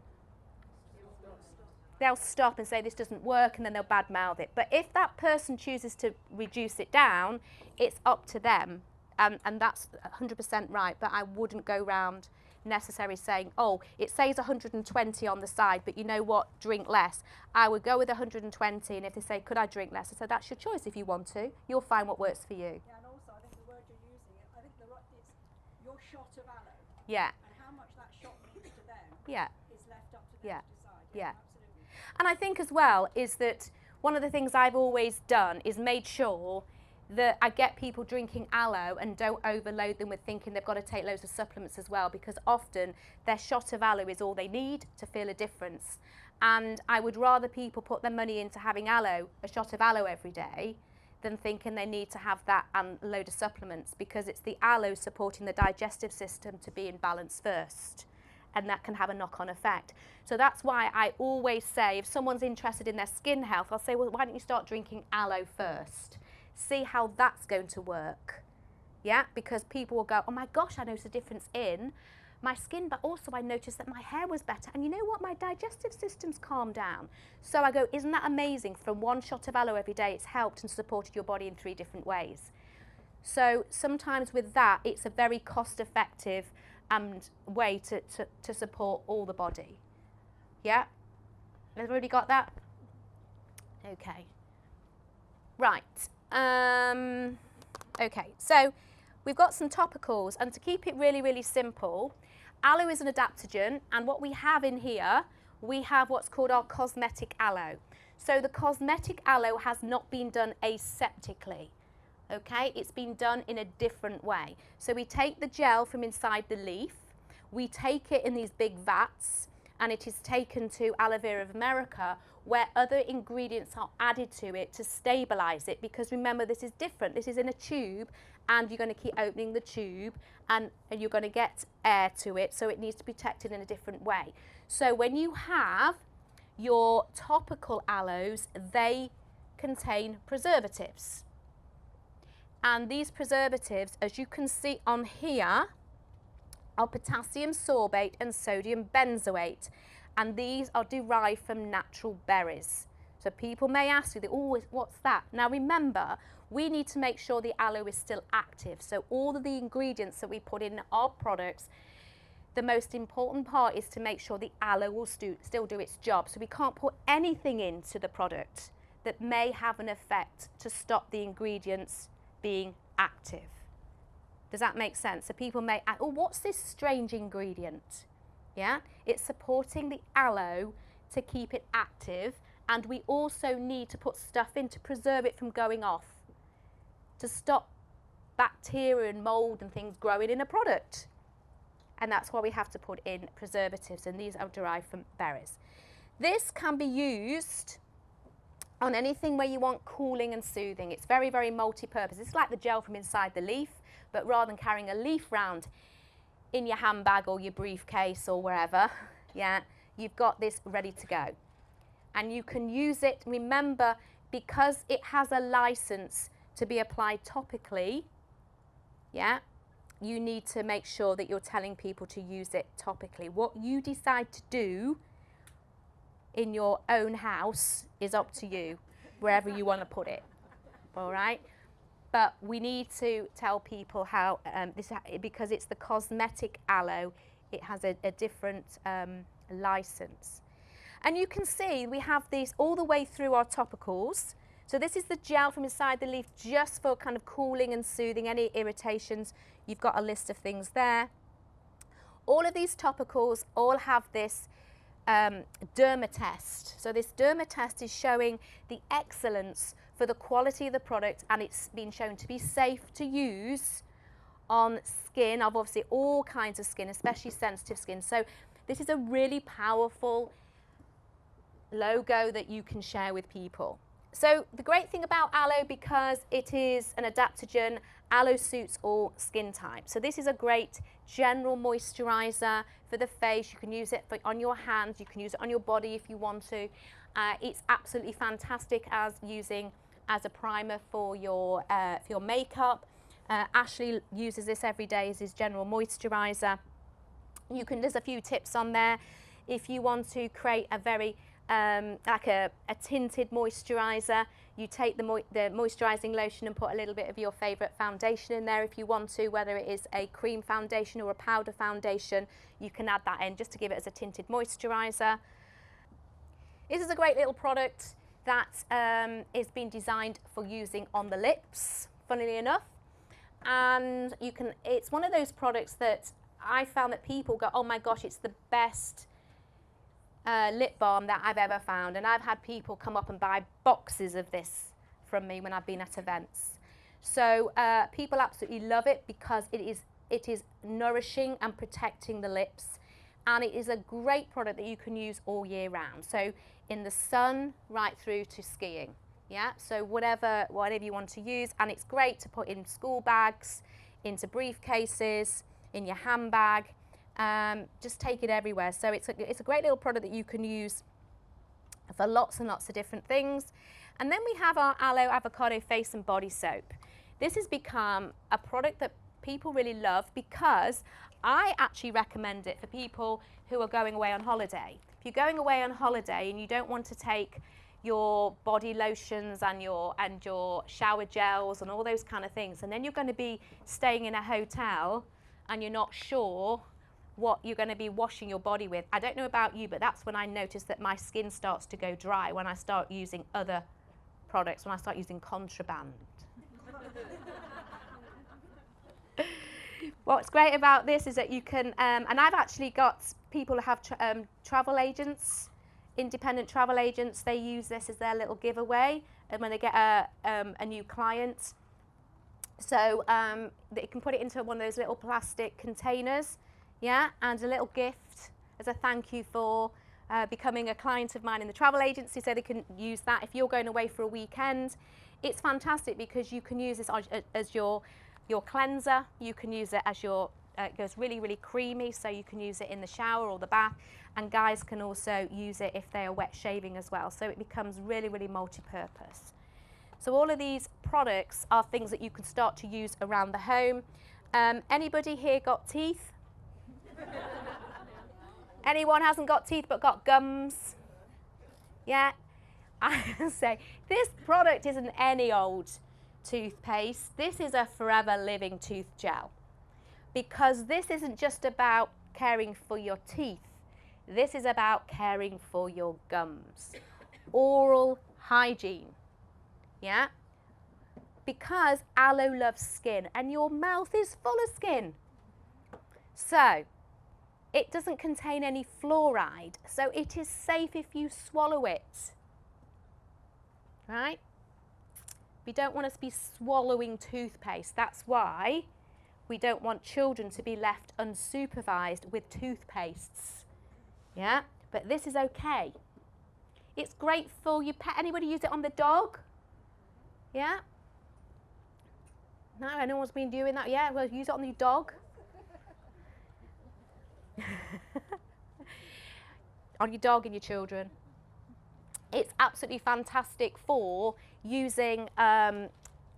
They'll stop and say this doesn't work, and then they'll badmouth it. But if that person chooses to reduce it down, it's up to them, and that's 100% right. But I wouldn't go round necessarily saying, oh, it says 120 on the side, but you know what, drink less. I would go with 120, and if they say, could I drink less? I said, that's your choice. If you want to, you'll find what works for you. Yeah, and also I think the word you're using, I think it's your shot of aloe. Yeah. And how much that shot means to them Yeah. is left up to them Yeah. to decide. Yeah. Absolutely. And I think as well is that one of the things I've always done is made sure that I get people drinking aloe and don't overload them with thinking they've got to take loads of supplements as well, because often their shot of aloe is all they need to feel a difference. And I would rather people put their money into having aloe, a shot of aloe every day, than thinking they need to have that and a load of supplements, because it's the aloe supporting the digestive system to be in balance first. And that can have a knock-on effect. So that's why I always say, if someone's interested in their skin health, I'll say, well, why don't you start drinking aloe first? See how that's going to work. Yeah, because people will go, oh my gosh, I noticed a difference in my skin, but also I noticed that my hair was better. And you know what, my digestive system's calmed down. So I go, isn't that amazing? From one shot of aloe every day, it's helped and supported your body in 3 different ways. So sometimes with that, it's a very cost-effective way to support all the body. Yeah? Everybody got that? Okay. Right. Okay, so we've got some topicals, and to keep it really, really simple, aloe is an adaptogen, and what we have in here, we have what's called our cosmetic aloe. So the cosmetic aloe has not been done aseptically. Okay, it's been done in a different way. So we take the gel from inside the leaf, we take it in these big vats, and it is taken to Aloe Vera of America, where other ingredients are added to it to stabilize it, because remember, this is different. This is in a tube, and you're going to keep opening the tube, and you're going to get air to it, so it needs to be protected in a different way. So when you have your topical aloes, they contain preservatives. And these preservatives, as you can see on here, are potassium sorbate and sodium benzoate. And these are derived from natural berries. So people may ask you, oh, what's that? Now remember, we need to make sure the aloe is still active. So all of the ingredients that we put in our products, the most important part is to make sure the aloe will still do its job. So we can't put anything into the product that may have an effect to stop the ingredients being active. Does that make sense? So people may ask, oh, what's this strange ingredient? Yeah, it's supporting the aloe to keep it active, and we also need to put stuff in to preserve it from going off, to stop bacteria and mold and things growing in a product. And that's why we have to put in preservatives, and these are derived from berries. This can be used on anything where you want cooling and soothing. It's very, very multi-purpose. It's like the gel from inside the leaf, but rather than carrying a leaf round in your handbag or your briefcase or wherever, yeah, you've got this ready to go. And you can use it, remember, because it has a license to be applied topically, yeah, you need to make sure that you're telling people to use it topically. What you decide to do in your own house is up to you, wherever you want to put it, all right? But we need to tell people how, because it's the cosmetic aloe, it has a different license. And you can see we have these all the way through our topicals. So this is the gel from inside the leaf, just for kind of cooling and soothing any irritations. You've got a list of things there. All of these topicals all have this derma test. So this derma test is showing the excellence for the quality of the product, and it's been shown to be safe to use on skin of obviously all kinds of skin, especially sensitive skin. So this is a really powerful logo that you can share with people. So the great thing about aloe, because it is an adaptogen, aloe suits all skin types. So this is a great general moisturizer for the face. You can use it on your hands, you can use it on your body if you want to. It's absolutely fantastic as using as a primer for your makeup. Ashley uses this every day as his general moisturizer. There's a few tips on there. If you want to create a very like a tinted moisturizer, you take the moisturizing lotion and put a little bit of your favorite foundation in there if you want to, whether it is a cream foundation or a powder foundation, you can add that in just to give it as a tinted moisturizer. This is a great little product that is been designed for using on the lips, funnily enough, and it's one of those products that I found that people go, oh my gosh, it's the best lip balm that I've ever found. And I've had people come up and buy boxes of this from me when I've been at events. So people absolutely love it because it is nourishing and protecting the lips, and it is a great product that you can use all year round. So in the sun right through to skiing, yeah, so whatever you want to use. And it's great to put in school bags, into briefcases, in your handbag. Just take it everywhere. So it's a great little product that you can use for lots and lots of different things. And then we have our Aloe Avocado Face and Body Soap. This has become a product that people really love because I actually recommend it for people who are going away on holiday. If you're going away on holiday and you don't want to take your body lotions and your shower gels and all those kind of things, and then you're going to be staying in a hotel and you're not sure what you're going to be washing your body with. I don't know about you, but that's when I notice that my skin starts to go dry, when I start using other products, when I start using contraband. What's great about this is that you can, and I've actually got people who have travel agents independent travel agents, they use this as their little giveaway and when they get a new client. So they can put it into one of those little plastic containers, yeah, and a little gift as a thank you for becoming a client of mine in the travel agency, so they can use that if you're going away for a weekend. It's fantastic because you can use this as your cleanser. You can use it as your, it goes really, really creamy, so you can use it in the shower or the bath, and guys can also use it if they are wet shaving as well, so it becomes really, really multi-purpose. So all of these products are things that you can start to use around the home. Anybody here got teeth? Anyone hasn't got teeth but got gums? Yeah? I say, this product isn't any old toothpaste. This is a Forever Living tooth gel. Because this isn't just about caring for your teeth. This is about caring for your gums. Oral hygiene. Yeah? Because aloe loves skin and your mouth is full of skin. So, it doesn't contain any fluoride, so it is safe if you swallow it. Right? We don't want us to be swallowing toothpaste. That's why we don't want children to be left unsupervised with toothpastes. Yeah? But this is okay. It's great for your pet. Anybody use it on the dog? Yeah? No, anyone's been doing that? Yeah, well, use it on your dog. On your dog and your children. It's absolutely fantastic for using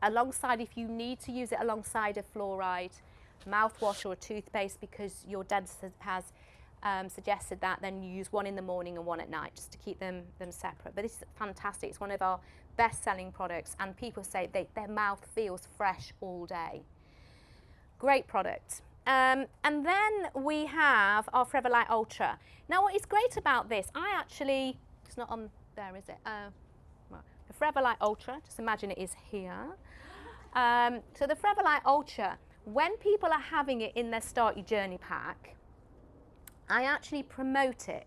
alongside, if you need to use it alongside a fluoride mouthwash or a toothpaste because your dentist has suggested that, then you use one in the morning and one at night just to keep them separate. But this is fantastic. It's one of our best-selling products, and people say their mouth feels fresh all day. Great product. And then we have our Forever Light Ultra. Now, what is great about this, it's not on there, is it? Well, the Forever Light Ultra, just imagine it is here. So the Forever Light Ultra, when people are having it in their Start Your Journey pack, I actually promote it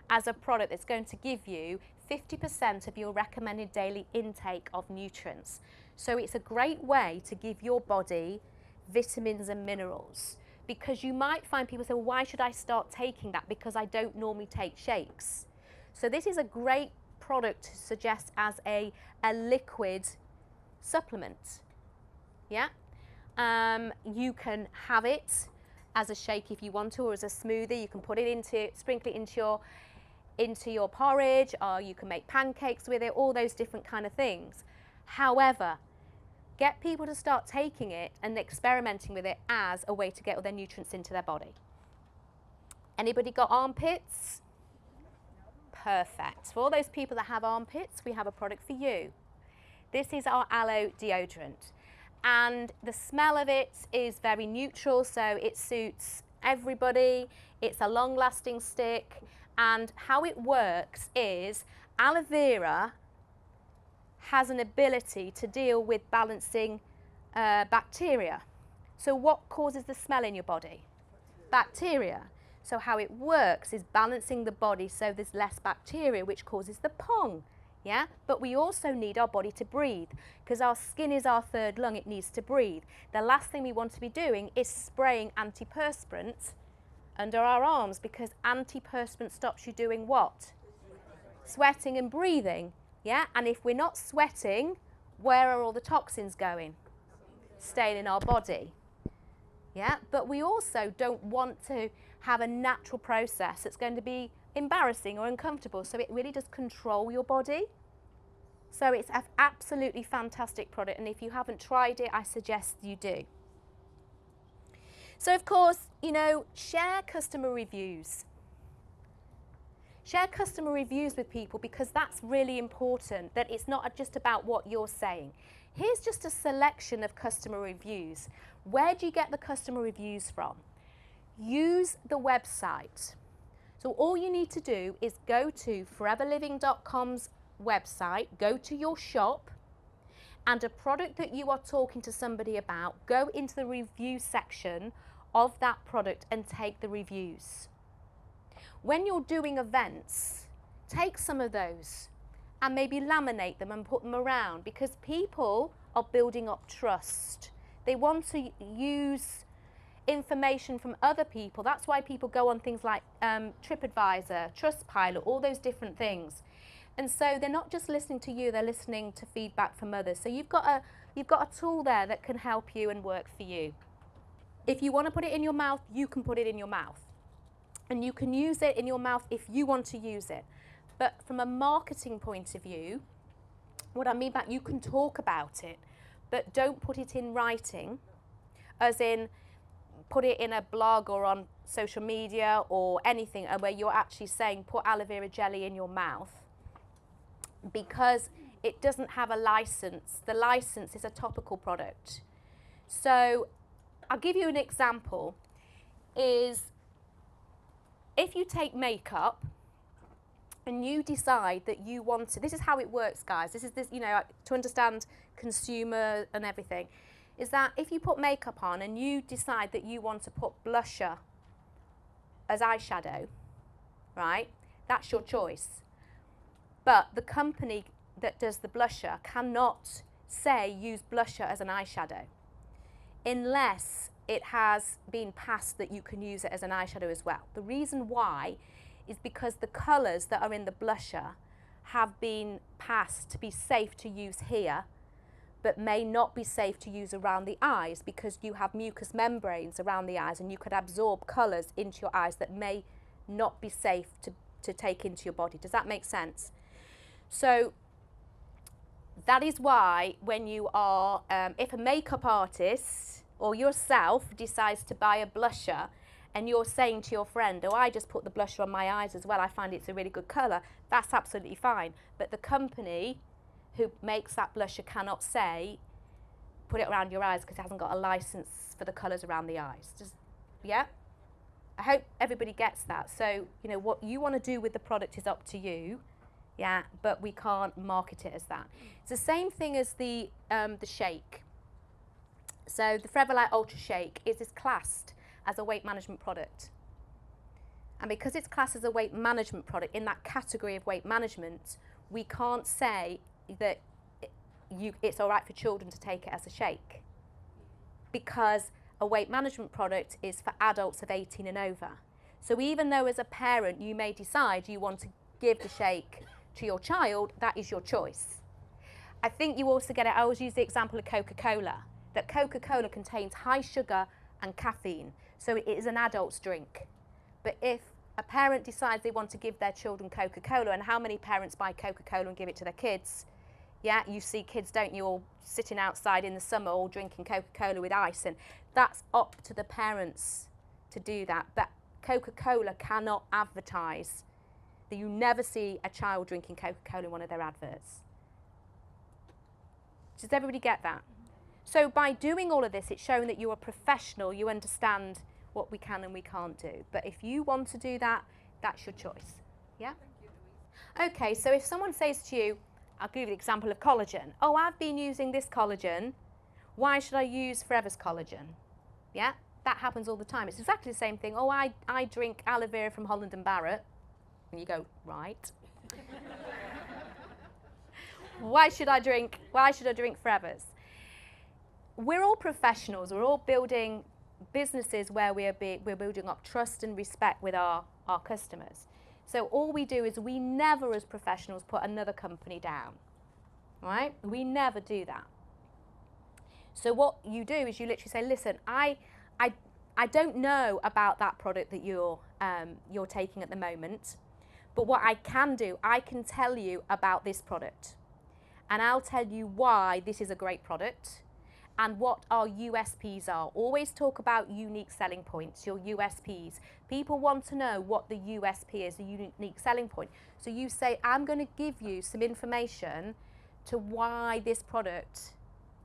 as a product that's going to give you 50% of your recommended daily intake of nutrients. So it's a great way to give your body vitamins and minerals, because you might find people say, well, why should I start taking that? Because I don't normally take shakes. So this is a great product to suggest as a liquid supplement. Yeah, you can have it as a shake if you want to, or as a smoothie. You can put it sprinkle it into your porridge, or you can make pancakes with it, all those different kind of things. However, get people to start taking it and experimenting with it as a way to get all their nutrients into their body. Anybody got armpits? Perfect. For all those people that have armpits, we have a product for you. This is our aloe deodorant. And the smell of it is very neutral, so it suits everybody. It's a long-lasting stick. And how it works is aloe vera has an ability to deal with balancing bacteria. So what causes the smell in your body? Bacteria. So how it works is balancing the body so there's less bacteria, which causes the pong. Yeah? But we also need our body to breathe, because our skin is our third lung. It needs to breathe. The last thing we want to be doing is spraying antiperspirant under our arms, because antiperspirant stops you doing what? Sweating and breathing. Yeah? And if we're not sweating, where are all the toxins going? Staying in our body. Yeah? But we also don't want to have a natural process that's going to be embarrassing or uncomfortable. So it really does control your body. So it's an absolutely fantastic product. And if you haven't tried it, I suggest you do. So of course, you know, share customer reviews. Share customer reviews with people, because that's really important, that it's not just about what you're saying. Here's just a selection of customer reviews. Where do you get the customer reviews from? Use the website. So all you need to do is go to foreverliving.com's website, go to your shop, and a product that you are talking to somebody about, go into the review section of that product and take the reviews. When you're doing events, take some of those and maybe laminate them and put them around, because people are building up trust. They want to use information from other people. That's why people go on things like TripAdvisor, Trustpilot, all those different things. And so they're not just listening to you, they're listening to feedback from others. So you've got a tool there that can help you and work for you. If you want to put it in your mouth, you can put it in your mouth. And you can use it in your mouth if you want to use it. But from a marketing point of view, what I mean by you can talk about it, but don't put it in writing, as in put it in a blog or on social media or anything where you're actually saying put aloe vera jelly in your mouth, because it doesn't have a license. The license is a topical product. So I'll give you an example. Is if you take makeup and you decide that you want to, this is how it works, guys. This, you know, to understand consumer and everything, is that if you put makeup on and you decide that you want to put blusher as eyeshadow, right? That's your choice. But the company that does the blusher cannot say use blusher as an eyeshadow unless it has been passed that you can use it as an eyeshadow as well. The reason why is because the colours that are in the blusher have been passed to be safe to use here, but may not be safe to use around the eyes, because you have mucous membranes around the eyes and you could absorb colours into your eyes that may not be safe to take into your body. Does that make sense? So that is why when you are, if a makeup artist or yourself decides to buy a blusher and you're saying to your friend, oh, I just put the blusher on my eyes as well, I find it's a really good colour, that's absolutely fine. But the company who makes that blusher cannot say, put it around your eyes, because it hasn't got a license for the colours around the eyes. Just, yeah? I hope everybody gets that. So, you know, what you want to do with the product is up to you, yeah, but we can't market it as that. It's the same thing as the shake. So the Forever Light Ultra Shake is classed as a weight management product. And because it's classed as a weight management product in that category of weight management, we can't say that it's all right for children to take it as a shake, because a weight management product is for adults of 18 and over. So even though as a parent you may decide you want to give the shake to your child, that is your choice. I think you also get it, I always use the example of Coca-Cola, that Coca-Cola contains high sugar and caffeine, so it is an adult's drink. But if a parent decides they want to give their children Coca-Cola, and how many parents buy Coca-Cola and give it to their kids? Yeah, you see kids, don't you, all sitting outside in the summer all drinking Coca-Cola with ice, and that's up to the parents to do that. But Coca-Cola cannot advertise that you never see a child drinking Coca-Cola in one of their adverts. Does everybody get that? So by doing all of this, it's showing that you're a professional, you understand what we can and we can't do. But if you want to do that, that's your choice. Yeah? Okay, so if someone says to you, I'll give you the example of collagen. Oh, I've been using this collagen. Why should I use Forever's collagen? Yeah, that happens all the time. It's exactly the same thing. Oh, I drink aloe vera from Holland & Barrett. And you go, right. Why should I drink Forever's? We're all professionals. We're all building businesses where we're building up trust and respect with our customers. So all we do is we never as professionals put another company down, right? We never do that. So what you do is you literally say, listen, I don't know about that product that you're taking at the moment, but what I can do, I can tell you about this product. And I'll tell you why this is a great product and what our USPs are. Always talk about unique selling points, your USPs. People want to know what the USP is, the unique selling point. So you say, I'm going to give you some information to why this product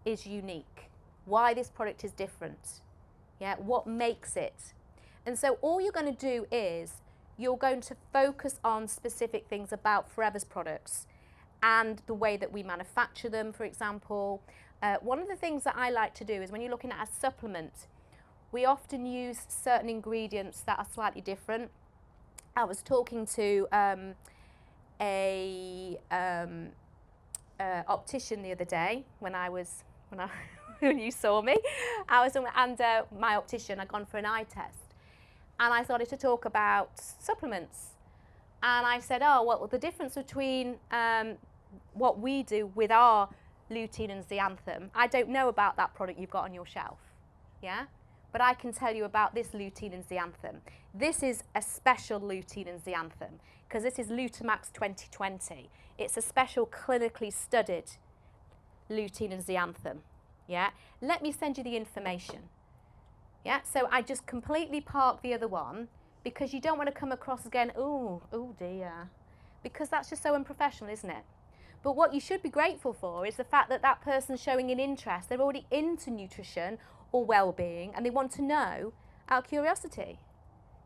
is unique, why this product is different, yeah, what makes it. And so all you're going to do is you're going to focus on specific things about Forever's products and the way that we manufacture them, for example. One of the things that I like to do is when you're looking at a supplement, we often use certain ingredients that are slightly different. I was talking to a optician the other day when when you saw me. My optician, I'd gone for an eye test, and I started to talk about supplements. And I said, oh, well, the difference between what we do with our lutein and zeaxanthin, I don't know about that product you've got on your shelf, yeah? But I can tell you about this lutein and zeaxanthin. This is a special lutein and zeaxanthin because this is Lutamax 2020. It's a special clinically studied lutein and zeaxanthin, yeah? Let me send you the information, yeah? So I just completely park the other one because you don't want to come across again, oh dear, because that's just so unprofessional, isn't it? But what you should be grateful for is the fact that that person's showing an interest. They're already into nutrition or well-being, and they want to know out of curiosity.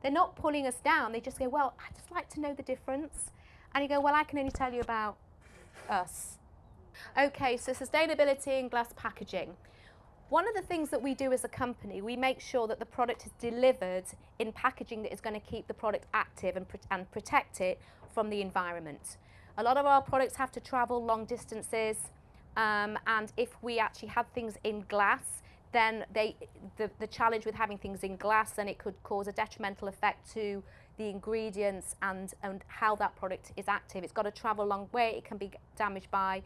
They're not pulling us down. They just go, well, I'd just like to know the difference. And you go, well, I can only tell you about us. Okay, so sustainability in glass packaging. One of the things that we do as a company, we make sure that the product is delivered in packaging that is going to keep the product active and protect it from the environment. A lot of our products have to travel long distances, and if we actually had things in glass, then the challenge with having things in glass, then it could cause a detrimental effect to the ingredients and how that product is active. It's got to travel a long way. It can be damaged by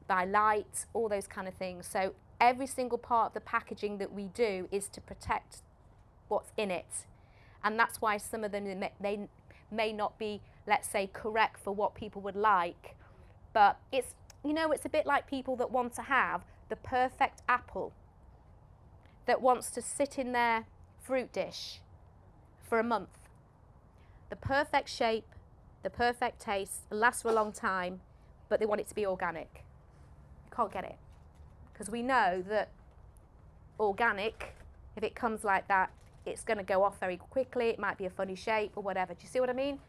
light, all those kind of things. So every single part of the packaging that we do is to protect what's in it. And that's why some of them, they may not be, let's say, correct for what people would like. But it's, you know, it's a bit like people that want to have the perfect apple that wants to sit in their fruit dish for a month. The perfect shape, the perfect taste, lasts for a long time, but they want it to be organic. You can't get it. Because we know that organic, if it comes like that, it's going to go off very quickly. It might be a funny shape or whatever. Do you see what I mean?